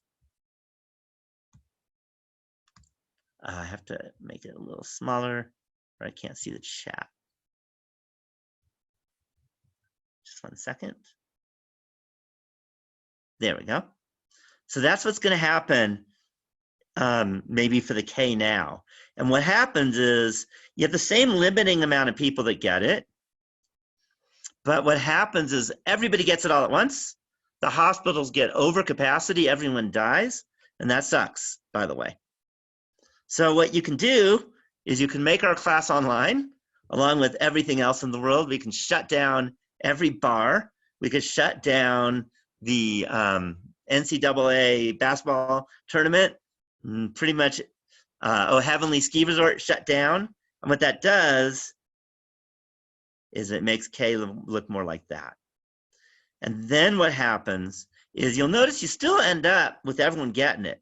I have to make it a little smaller, or I can't see the chat. Just 1 second. There we go. So that's what's going to happen maybe for the K now. And what happens is you have the same limiting amount of people that get it. But what happens is everybody gets it all at once. The hospitals get over capacity. Everyone dies. And that sucks, by the way. So what you can do is you can make our class online along with everything else in the world. We can shut down every bar. We could shut down the NCAA basketball tournament. Pretty much, Heavenly Ski Resort shut down. And what that does is it makes K look more like that. And then what happens is you'll notice you still end up with everyone getting it.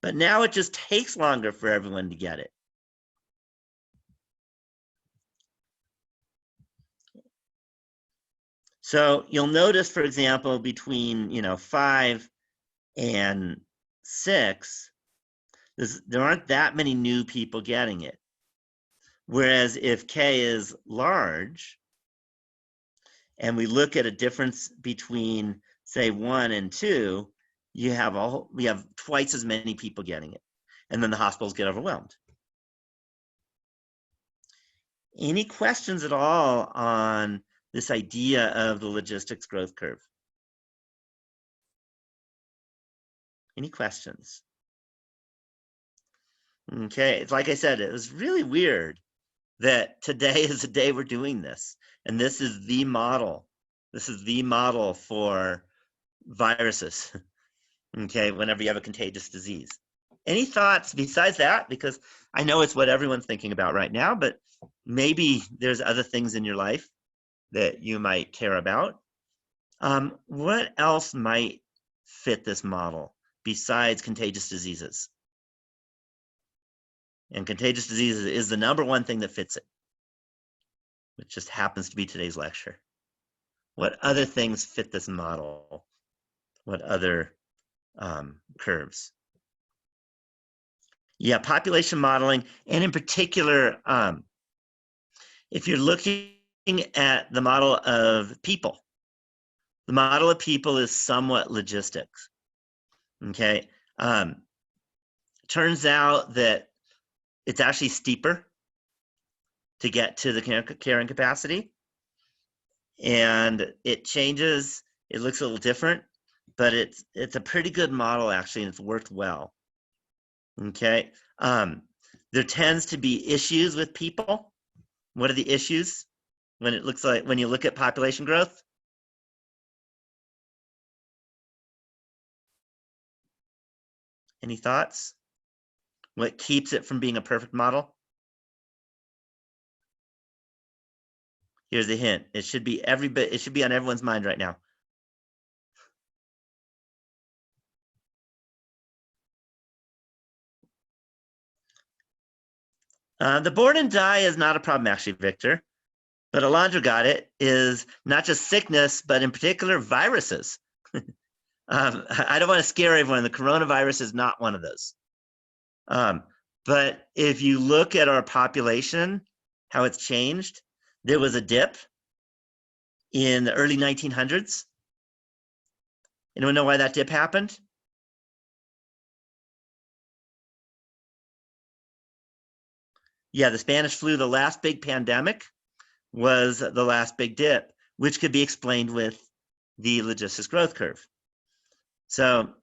But now it just takes longer for everyone to get it. So you'll notice, for example, between 5 and 6, there aren't that many new people getting it. Whereas if K is large, and we look at a difference between, say, 1 and 2, we have twice as many people getting it. And then the hospitals get overwhelmed. Any questions at all on this idea of the logistics growth curve? Any questions? Okay, like I said, it was really weird that today is the day we're doing this. And this is the model. This is the model for viruses, okay, whenever you have a contagious disease. Any thoughts besides that? Because I know it's what everyone's thinking about right now, but maybe there's other things in your life that you might care about. What else might fit this model besides contagious diseases? And contagious diseases is the #1 thing that fits it, which just happens to be today's lecture. What other things fit this model? What other curves? Yeah, population modeling, and in particular, if you're looking at the model of people, the model of people is somewhat logistics. Okay, turns out that it's actually steeper to get to the carrying capacity, and it changes. It looks a little different, but it's a pretty good model actually, and it's worked well. Okay, there tends to be issues with people. What are the issues when it looks like when you look at population growth? Any thoughts? What keeps it from being a perfect model? Here's a hint. It should be it should be on everyone's mind right now. The born and die is not a problem actually, Victor. But Alondra got it, is not just sickness, but in particular viruses. I don't want to scare everyone. The coronavirus is not one of those. But if you look at our population, how it's changed, there was a dip in the early 1900s. Anyone know why that dip happened? Yeah, the Spanish flu, the last big pandemic, was the last big dip, which could be explained with the logistics growth curve. So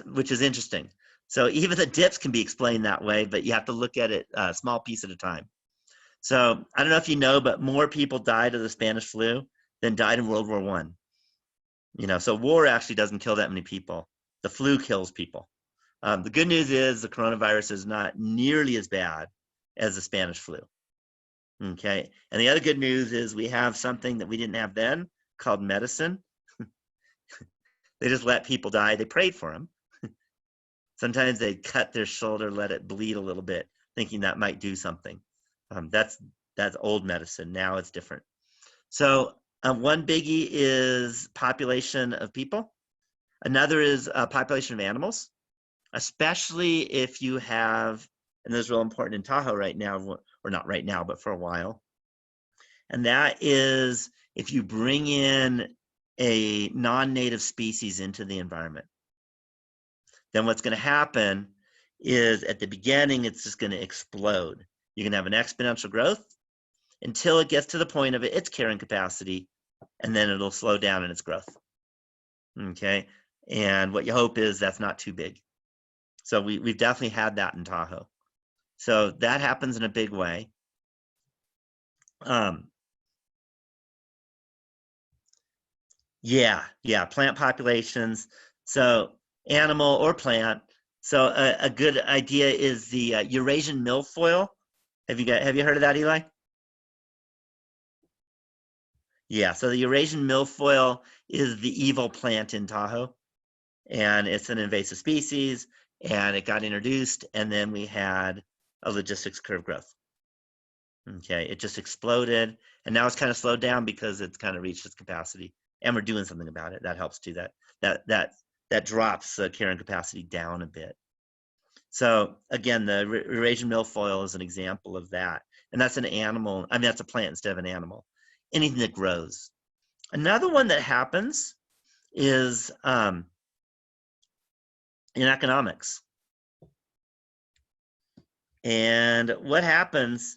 which is interesting. So even the dips can be explained that way, but you have to look at it a small piece at a time. So I don't know if you know, but more people died of the Spanish flu than died in World War I. You know, so war actually doesn't kill that many people. The flu kills people. The good news is the coronavirus is not nearly as bad as the Spanish flu. Okay, and the other good news is we have something that we didn't have then called medicine. They just let people die. They prayed for them. Sometimes they cut their shoulder, let it bleed a little bit, thinking that might do something. That's old medicine. Now it's different. So one biggie is population of people. Another is population of animals, especially if you have, and this is real important in Tahoe right now, or not right now, but for a while. And that is if you bring in a non-native species into the environment, then what's going to happen is at the beginning, it's just going to explode. You're going to have an exponential growth until it gets to the point of its carrying capacity, and then it'll slow down in its growth. Okay, and what you hope is that's not too big. So we've definitely had that in Tahoe. So that happens in a big way. Yeah, plant populations. So animal or plant. So a good idea is the Eurasian milfoil. Have you heard of that, Eli? Yeah, so the Eurasian milfoil is the evil plant in Tahoe, and it's an invasive species, and it got introduced, and then we had a logistics curve growth. Okay, it just exploded, and now it's kind of slowed down because it's kind of reached its capacity, and we're doing something about it. That helps too. That drops the carrying capacity down a bit. So again, the Eurasian milfoil is an example of that, and that's an animal. I mean, that's a plant instead of an animal. Anything that grows. Another one that happens is in economics. And what happens?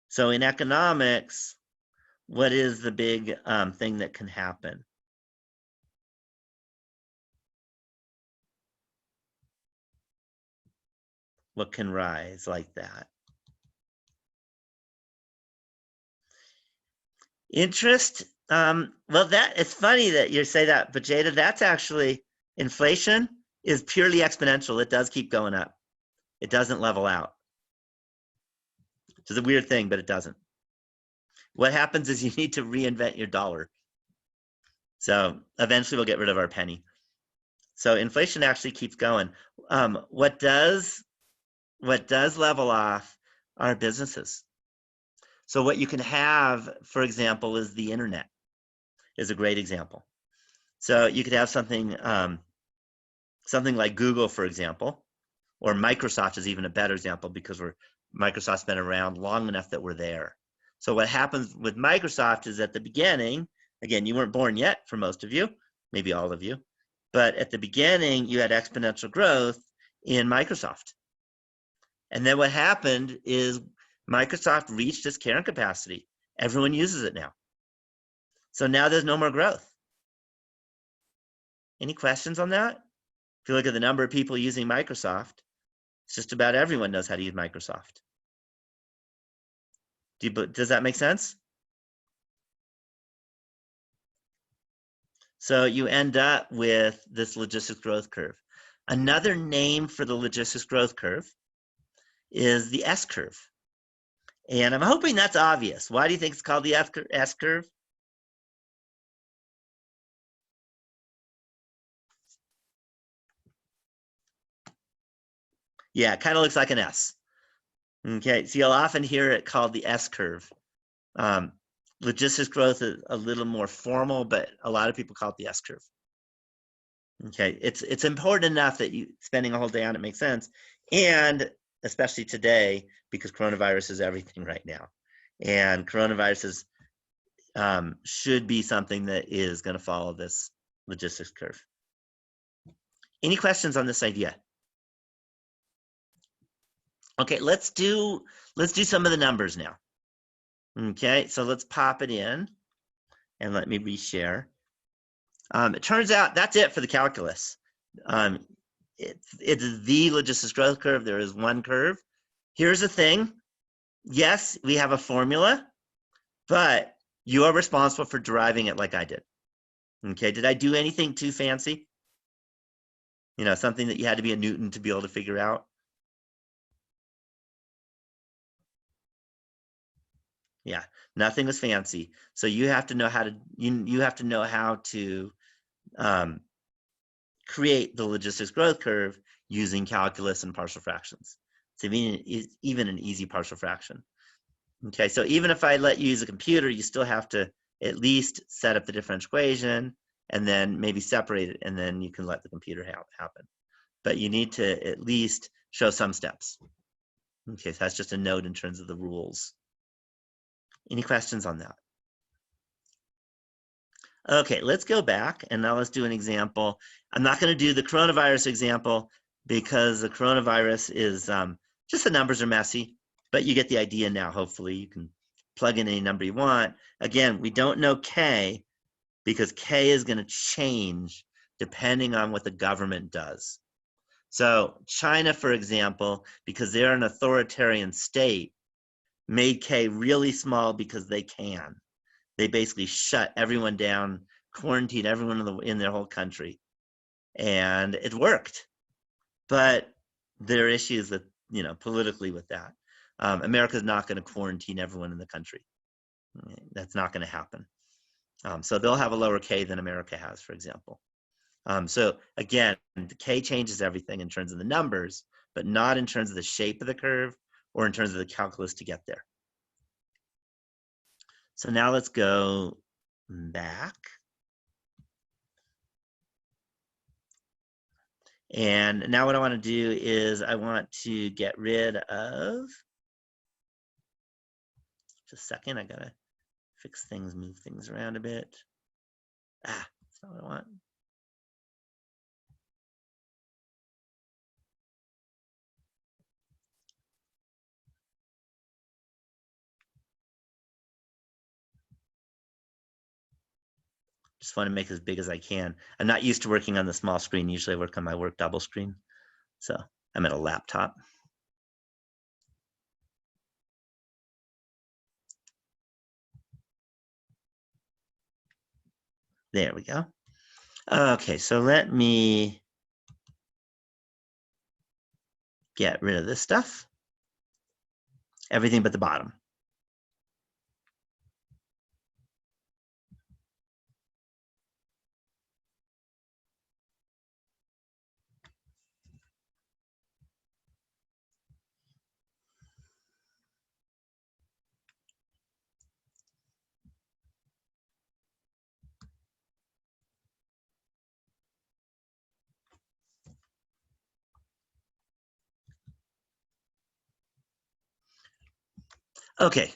So in economics, what is the big thing that can happen? What can rise like that? Interest. Well, it's funny that you say that, but Jada, that's actually inflation is purely exponential. It does keep going up. It doesn't level out. It's a weird thing, but it doesn't. What happens is you need to reinvent your dollar. So eventually we'll get rid of our penny. So inflation actually keeps going. What does level off are businesses. So what you can have, for example, is the internet is a great example. So you could have something like Google, for example, Or Microsoft is even a better example because Microsoft's been around long enough that we're there. So what happens with Microsoft is at the beginning, again, you weren't born yet for most of you, maybe all of you, but at the beginning you had exponential growth in Microsoft. And then what happened is Microsoft reached its carrying capacity. Everyone uses it now. So now there's no more growth. Any questions on that? If you look at the number of people using Microsoft, it's just about everyone knows how to use Microsoft. Does that make sense? So you end up with this logistics growth curve. Another name for the logistics growth curve is the S curve. And I'm hoping that's obvious. Why do you think it's called the S curve? Yeah, it kind of looks like an S. Okay, so you'll often hear it called the S curve. Logistics growth is a little more formal, but a lot of people call it the S curve. Okay, it's important enough that you spending a whole day on it makes sense, and especially today because coronavirus is everything right now, and coronavirus should be something that is going to follow this logistics curve. Any questions on this idea? Okay, let's do some of the numbers now. Okay, so let's pop it in and let me reshare. It turns out that's it for the calculus. It's the logistics growth curve. There is one curve. Here's the thing. Yes, we have a formula, but you are responsible for deriving it like I did. Okay, did I do anything too fancy? You know, something that you had to be a Newton to be able to figure out? Yeah, nothing was fancy. So you have to know how to you have to know how to create the logistics growth curve using calculus and partial fractions. So even an easy partial fraction. Okay, so even if I let you use a computer, you still have to at least set up the differential equation and then maybe separate it, and then you can let the computer happen. But you need to at least show some steps. Okay, so that's just a note in terms of the rules. Any questions on that? Okay, let's go back and now let's do an example. I'm not going to do the coronavirus example because the coronavirus is just the numbers are messy, but you get the idea now. Hopefully you can plug in any number you want. Again, we don't know K because K is going to change depending on what the government does. So China, for example, because they're an authoritarian state, made K really small because they can. They basically shut everyone down, quarantined everyone in their whole country, and it worked. But there are issues that, you know, politically with that. America's not going to quarantine everyone in the country. That's not going to happen. So they'll have a lower K than America has, for example. So again, the K changes everything in terms of the numbers, but not in terms of the shape of the curve or in terms of the calculus to get there. So now let's go back. And now what I want to do is I want to get rid of, just a second, I gotta fix things, move things around a bit. That's not what I want. Just want to make it as big as I can. I'm not used to working on the small screen. Usually I work on my work double screen. So I'm at a laptop. There we go. Okay, so let me get rid of this stuff. Everything but the bottom. Okay,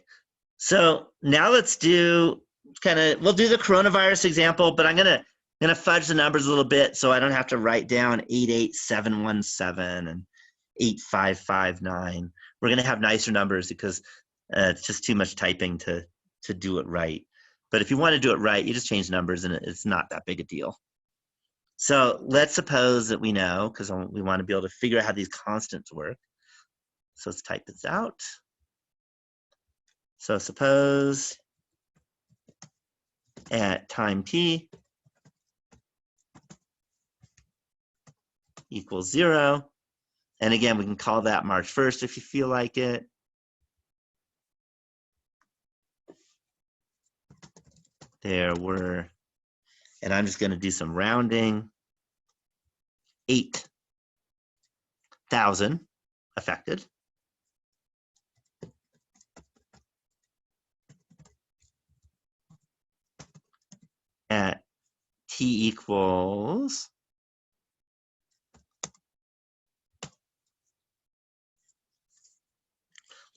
so now let's do we'll do the coronavirus example, but I'm gonna fudge the numbers a little bit so I don't have to write down 88717 and 8559. We're gonna have nicer numbers because it's just too much typing to do it right. But if you want to do it right, you just change numbers and it's not that big a deal. So let's suppose that we know, because we want to be able to figure out how these constants work. So let's type this out. So suppose at time t equals 0, and again, we can call that March 1st if you feel like it. There were, and I'm just going to do some rounding, 8,000 affected. At t equals,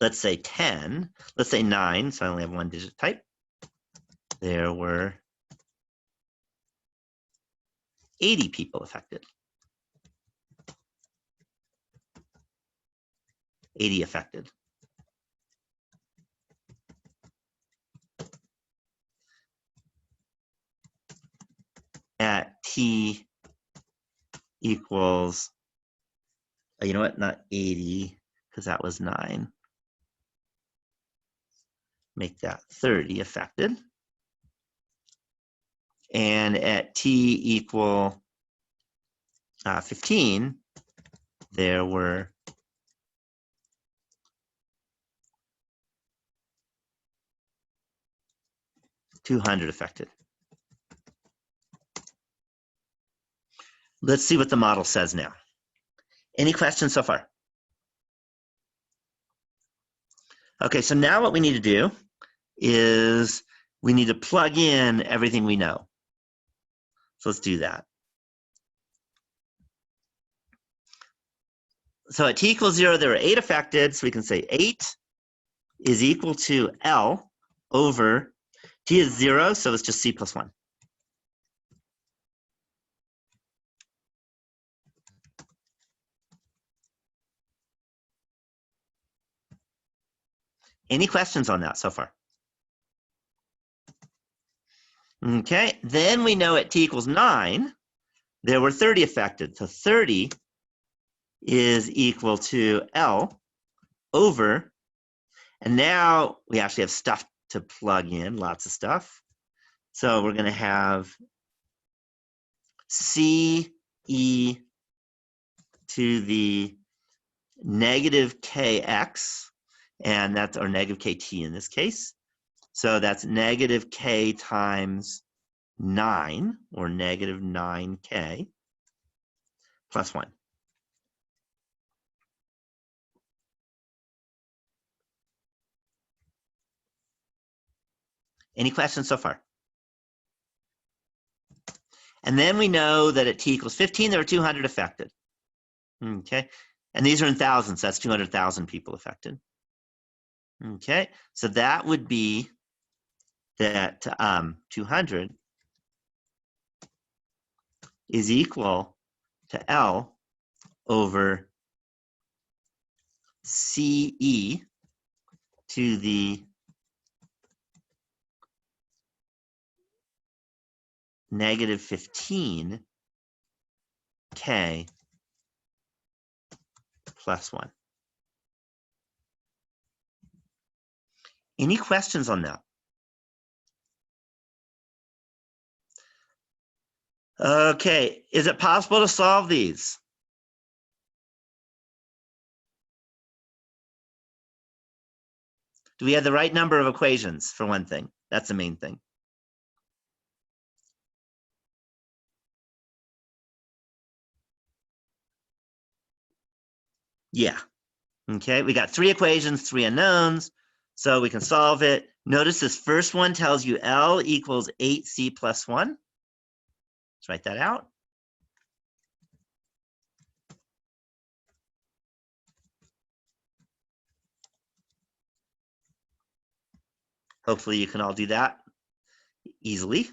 let's say 10, let's say 9, so I only have one digit type. There were 80 people affected. 80 affected. At t equals, you know what, not 80, because that was 9. Make that 30 affected. And at t equal 15, there were 200 affected. Let's see what the model says now. Any questions so far? Okay, so now what we need to do is we need to plug in everything we know. So let's do that. So at t equals 0, there were 8 affected, so we can say 8 is equal to L over, t is 0, so it's just c plus 1. Any questions on that so far? Okay, then we know at t equals 9, there were 30 affected. So 30 is equal to L over, and now we actually have stuff to plug in, lots of stuff. So we're going to have C e to the negative kx, and that's, or negative kt in this case. So that's negative k times 9, or negative 9k, plus 1. Any questions so far? And then we know that at t equals 15, there were 200 affected. Okay, and these are in thousands, that's 200,000 people affected. Okay, so that would be that 200 is equal to L over CE to the negative 15K plus 1. Any questions on that? Okay, is it possible to solve these? Do we have the right number of equations, for one thing? That's the main thing. Yeah. Okay, we got 3 equations, 3 unknowns, so we can solve it. Notice this first one tells you L equals 8C plus 1. Let's write that out. Hopefully you can all do that easily.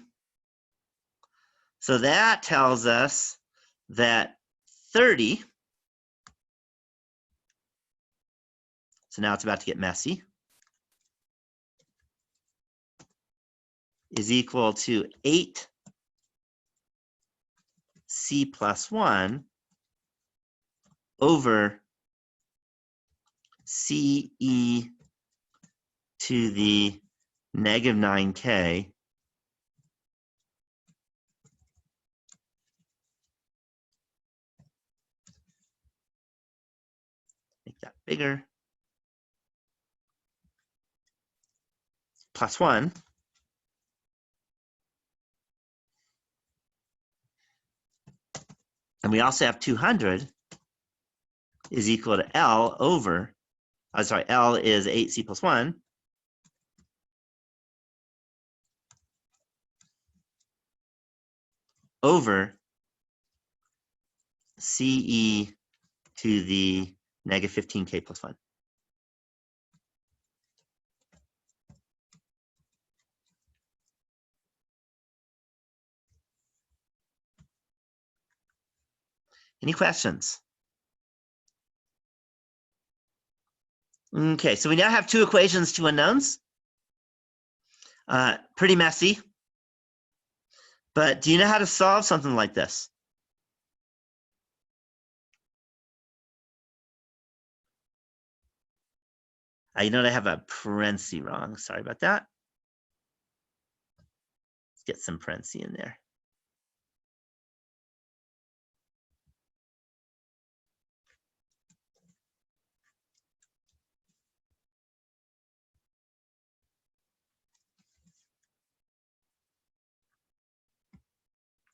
So that tells us that 30, so now it's about to get messy, is equal to 8c plus 1 over CE to the negative 9k make that bigger, plus 1 and we also have 200 is equal to L over, L is 8c plus 1 over CE to the negative 15k plus 1. Any questions? Okay, so we now have two equations, two unknowns. Pretty messy. But do you know how to solve something like this? You know I have a parenthesis wrong. Sorry about that. Let's get some parenthesis in there.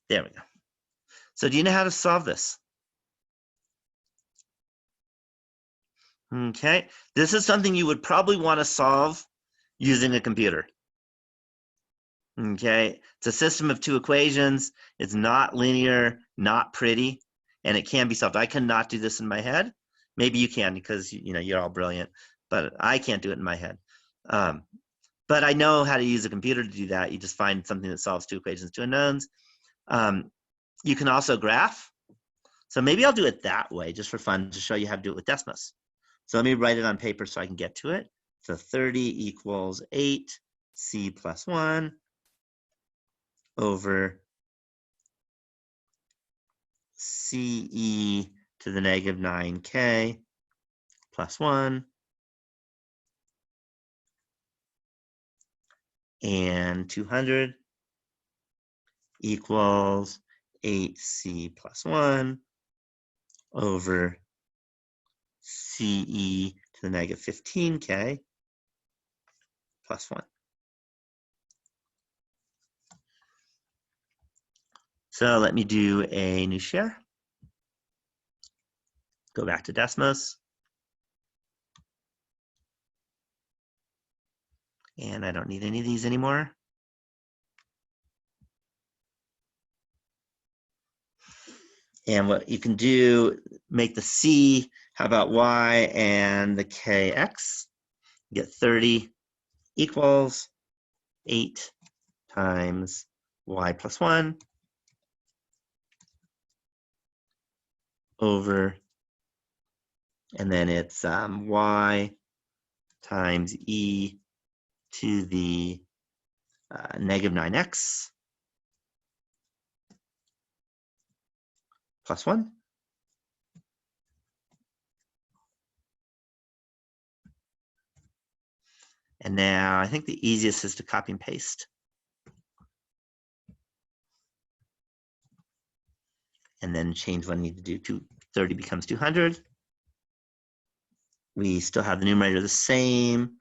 There we go. So do you know how to solve this? Okay, this is something you would probably want to solve using a computer. Okay, it's a system of two equations. It's not linear, not pretty, and it can be solved. I cannot do this in my head. Maybe you can because you're all brilliant, but I can't do it in my head. But I know how to use a computer to do that. You just find something that solves two equations, two unknowns. You can also graph. So maybe I'll do it that way just for fun to show you how to do it with Desmos. So let me write it on paper so I can get to it. So 30 equals 8c plus 1 over CE to the negative 9k plus 1 and 200 equals 8c plus 1 over CE to the negative 15k plus 1. So let me do a new share. Go back to Desmos. And I don't need any of these anymore. And what you can do, make the C, how about Y and the KX? Get 30 equals 8 times Y plus 1 over, and then it's Y times E to the negative 9x plus 1. And now I think the easiest is to copy and paste. And then change what I need to do. 230 becomes 200. We still have the numerator the same,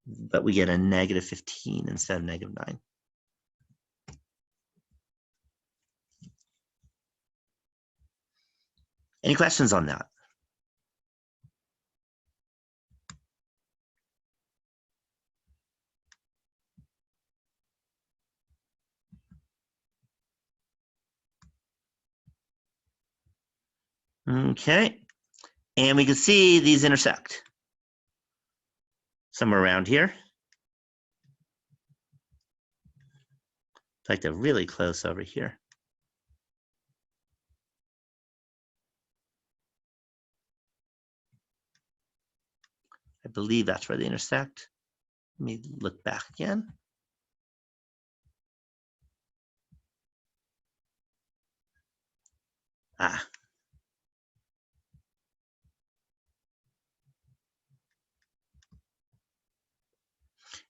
but we get a negative 15 instead of negative 9. Any questions on that? Okay, and we can see these intersect somewhere around here. fact, they're really close over here. I believe that's where they intersect. Let me look back again. Ah.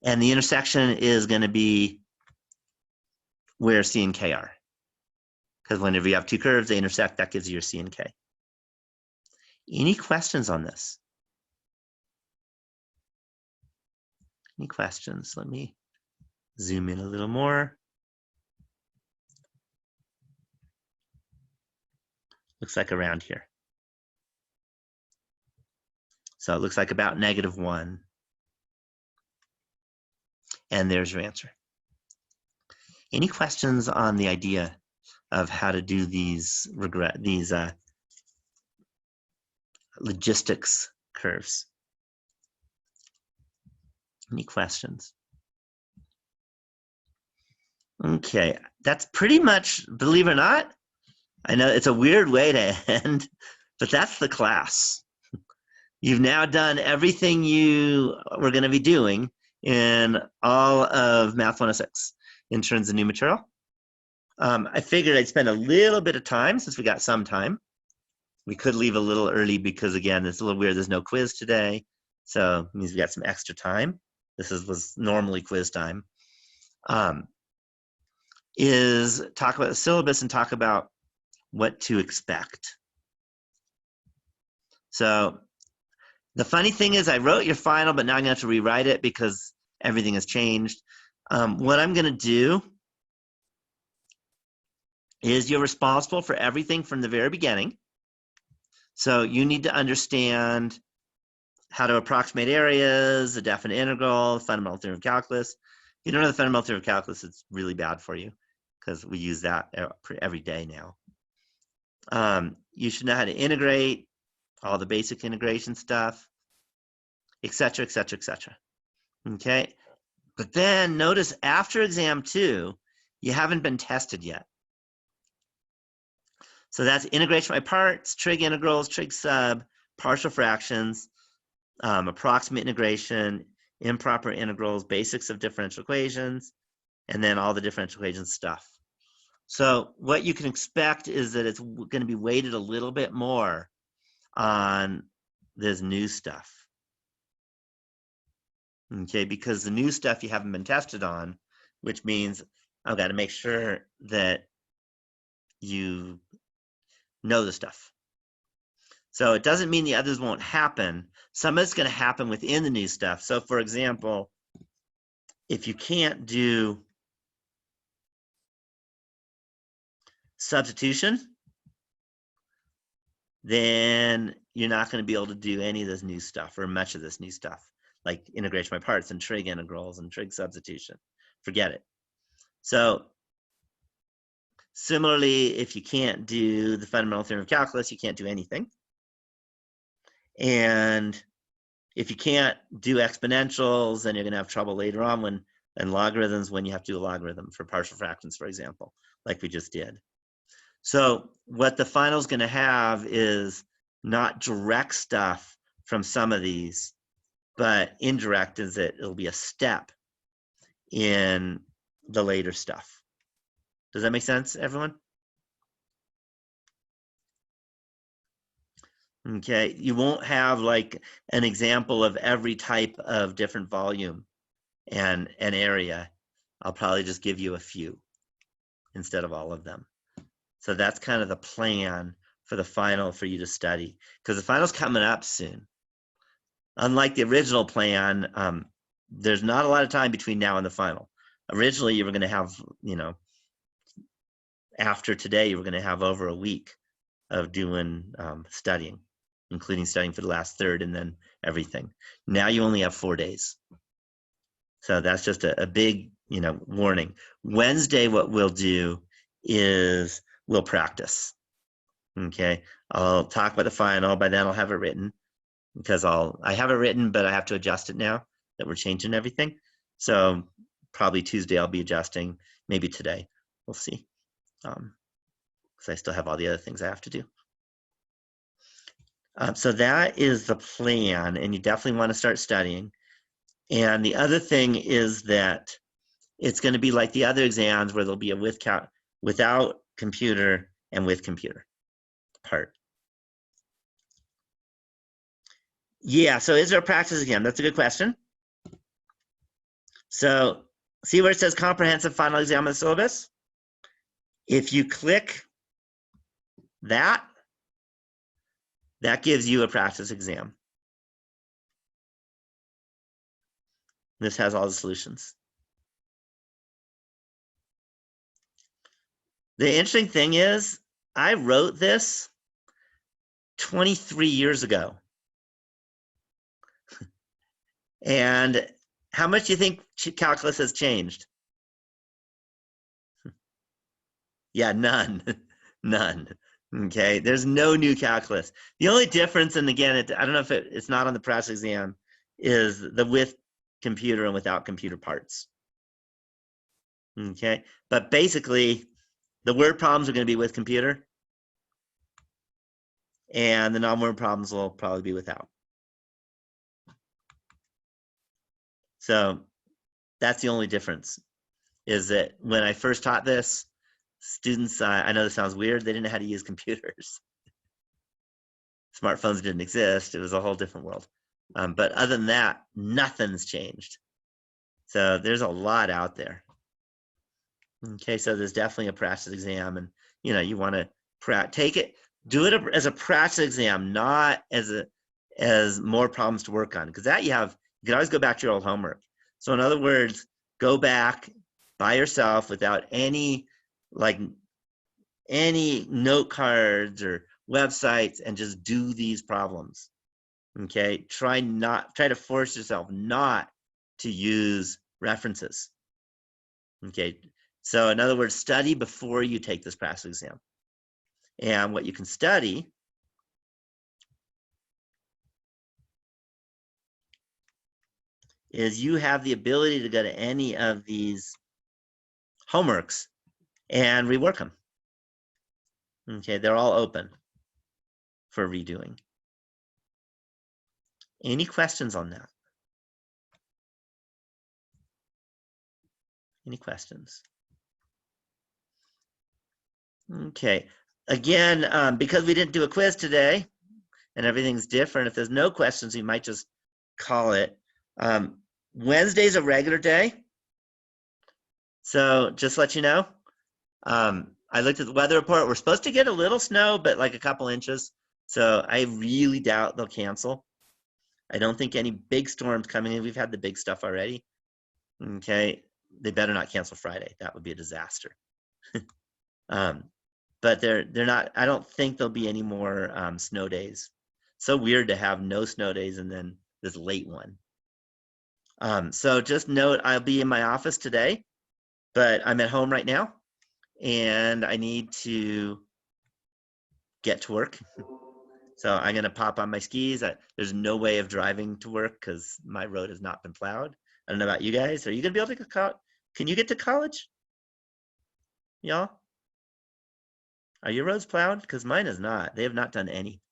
And the intersection is going to be where C and K are. Because whenever you have two curves, they intersect, that gives you your C and K. Any questions on this? Any questions? Let me zoom in a little more. Looks like around here. So it looks like about -1. And there's your answer. Any questions on the idea of how to do these logistics curves? Any questions? Okay, that's pretty much, believe it or not, I know it's a weird way to end, but that's the class. You've now done everything you were going to be doing in all of Math 106 in terms of new material. I figured I'd spend a little bit of time since we got some time. We could leave a little early because, again, it's a little weird. There's no quiz today, so it means we got some extra time. This was normally quiz time. Is talk about the syllabus and talk about what to expect. So the funny thing is I wrote your final, but now I'm going to have to rewrite it because everything has changed. What I'm going to do is you're responsible for everything from the very beginning. So you need to understand how to approximate areas, the definite integral, the fundamental theorem of calculus. If you don't know the fundamental theorem of calculus, it's really bad for you because we use that every day now. You should know how to integrate, all the basic integration stuff, et cetera, et cetera, et cetera. Okay? But then notice after exam 2, you haven't been tested yet. So that's integration by parts, trig integrals, trig sub, partial fractions, approximate integration, improper integrals, basics of differential equations, and then all the differential equations stuff. So what you can expect is that it's going to be weighted a little bit more on this new stuff. Okay, because the new stuff you haven't been tested on, which means I've got to make sure that you know the stuff. So it doesn't mean the others won't happen. Some of it's going to happen within the new stuff. So for example, if you can't do substitution, then you're not going to be able to do any of this new stuff or much of this new stuff, like integration by parts and trig integrals and trig substitution. Forget it. So similarly, if you can't do the fundamental theorem of calculus, you can't do anything. And if you can't do exponentials, then you're going to have trouble later on and logarithms when you have to do a logarithm for partial fractions, for example, like we just did. So what the final is going to have is not direct stuff from some of these, but indirect is that it'll be a step in the later stuff. Does that make sense, everyone? Okay, you won't have like an example of every type of different volume and an area. I'll probably just give you a few instead of all of them. So that's kind of the plan for the final for you to study, because the final's coming up soon. Unlike the original plan, there's not a lot of time between now and the final. Originally, you were going to have, after today, you were going to have over a week of doing studying, including studying for the last third and then everything. Now you only have 4 days. So that's just a big, warning. Wednesday, what we'll do is we'll practice. Okay, I'll talk about the final. By then I'll have it written, because I have it written, but I have to adjust it now that we're changing everything. So probably Tuesday I'll be adjusting, maybe today. We'll see. Because I still have all the other things I have to do. So that is the plan, and you definitely want to start studying. And the other thing is that it's going to be like the other exams where there'll be a without computer and with computer part. Yeah, so is there a practice exam? That's a good question. So see where it says comprehensive final exam of the syllabus? If you click that, that gives you a practice exam. This has all the solutions. The interesting thing is, I wrote this 23 years ago. And how much do you think calculus has changed? Yeah, none. None. Okay, there's no new calculus. The only difference, and again, I don't know if it's not on the practice exam, is the with computer and without computer parts. Okay, but basically, the word problems are going to be with computer, and the non-word problems will probably be without. So that's the only difference, is that when I first taught this, students, I know this sounds weird, they didn't know how to use computers. Smartphones didn't exist. It was a whole different world. But other than that, nothing's changed. So there's a lot out there. Okay, so there's definitely a practice exam, and you want to take it, do it as a practice exam, not as more problems to work on, because that you can always go back to your old homework. So in other words, go back by yourself without any note cards or websites, and just do these problems. Okay, try to force yourself not to use references. Okay, so in other words, study before you take this practice exam. And what you can study is you have the ability to go to any of these homeworks and rework them. Okay, they're all open for redoing. Any questions on that? Any questions? Okay, again, because we didn't do a quiz today and everything's different, if there's no questions, we might just call it. Wednesday's a regular day. So just let you know, I looked at the weather report. We're supposed to get a little snow, but like a couple inches. So I really doubt they'll cancel. I don't think any big storms coming in. We've had the big stuff already. Okay, they better not cancel Friday. That would be a disaster. But they're not. I don't think there'll be any more snow days. So weird to have no snow days and then this late one. So just note, I'll be in my office today, but I'm at home right now, and I need to get to work. So I'm going to pop on my skis. There's no way of driving to work because my road has not been plowed. I don't know about you guys. Are you going to be able to can you get to college? Y'all? Are your roads plowed? Because mine is not. They have not done any.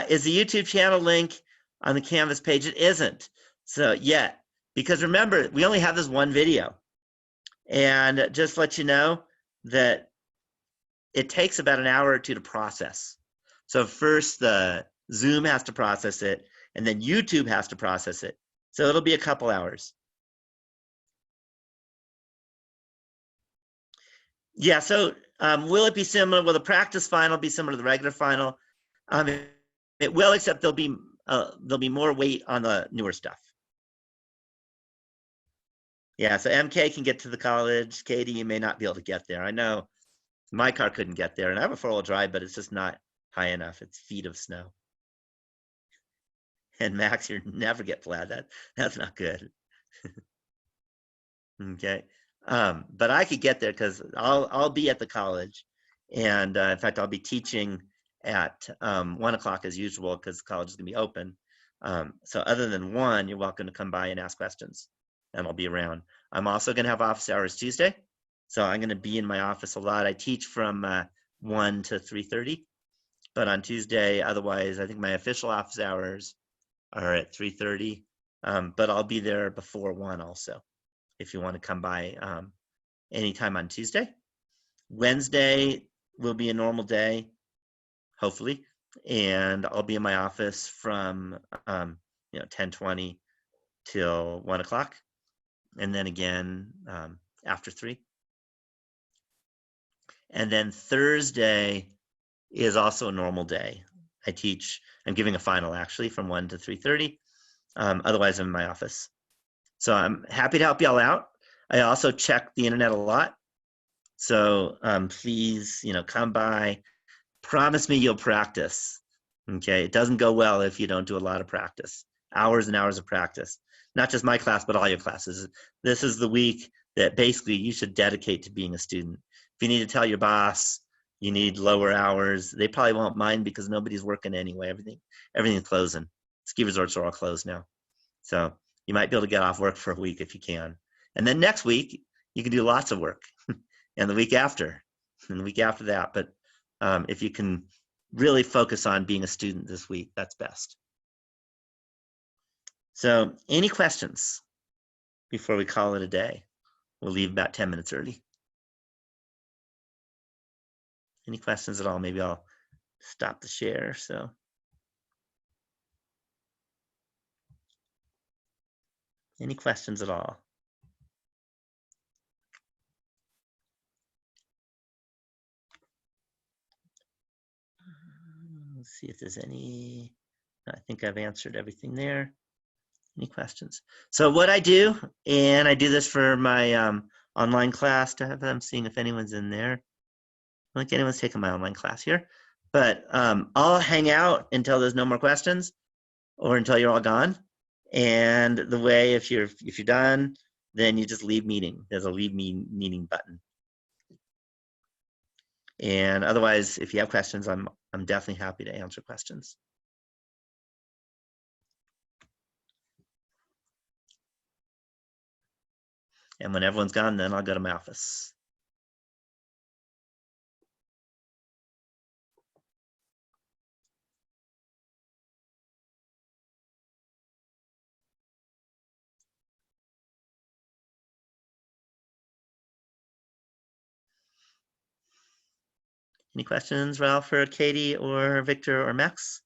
Is the YouTube channel link on the Canvas page? It isn't. So yet, because remember, we only have this one video. And just let you know that it takes about an hour or two to process. So first the Zoom has to process it, and then YouTube has to process it. So it'll be a couple hours. Yeah, so will it be similar? Will the practice final be similar to the regular final? It will, except there'll be more weight on the newer stuff. Yeah, so MK can get to the college. Katie, you may not be able to get there. I know my car couldn't get there, and I have a 4-wheel drive, but it's just not high enough. It's feet of snow. And Max, you never get plowed. That's not good. Okay, but I could get there because I'll be at the college, and in fact I'll be teaching at 1 o'clock as usual because college is gonna be open. So other than 1, you're welcome to come by and ask questions, and I'll be around. I'm also going to have office hours Tuesday, so I'm going to be in my office a lot. I teach from 1 to 3:30, but on Tuesday, otherwise, I think my official office hours are at 3:30, but I'll be there before 1 also, if you want to come by anytime on Tuesday. Wednesday will be a normal day, hopefully, and I'll be in my office from 10:20 till 1 o'clock, and then again after 3. And then Thursday is also a normal day. I'm giving a final actually from 1 to 3:30. Otherwise, I'm in my office. So I'm happy to help y'all out. I also check the internet a lot. So please, come by. Promise me you'll practice. Okay, it doesn't go well if you don't do a lot of practice. Hours and hours of practice. Not just my class, but all your classes. This is the week that basically you should dedicate to being a student. If you need to tell your boss you need lower hours, they probably won't mind because nobody's working anyway. Everything's closing. Ski resorts are all closed now. So you might be able to get off work for a week if you can. And then next week, you can do lots of work. And the week after, and the week after that. But if you can really focus on being a student this week, that's best. So any questions before we call it a day? We'll leave about 10 minutes early. Any questions at all? Maybe I'll stop the share. So any questions at all? Let's see if there's any. I think I've answered everything there. Any questions? So what I do, and I do this for my online class to have them seeing if anyone's in there. I don't think anyone's taking my online class here, but I'll hang out until there's no more questions or until you're all gone. And the way, if you're done, then you just leave meeting. There's a leave meeting button. And otherwise, if you have questions, I'm definitely happy to answer questions. And when everyone's gone, then I'll go to my office. Any questions, Ralph, or Katie, or Victor, or Max?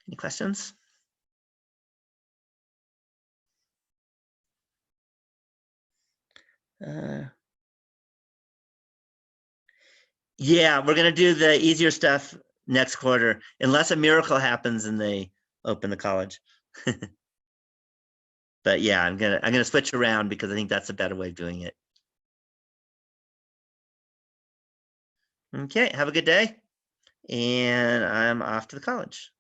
Any questions? Yeah, we're gonna do the easier stuff next quarter, unless a miracle happens and they open the college. But yeah, I'm gonna switch around because I think that's a better way of doing it. Okay, have a good day, and I'm off to the college.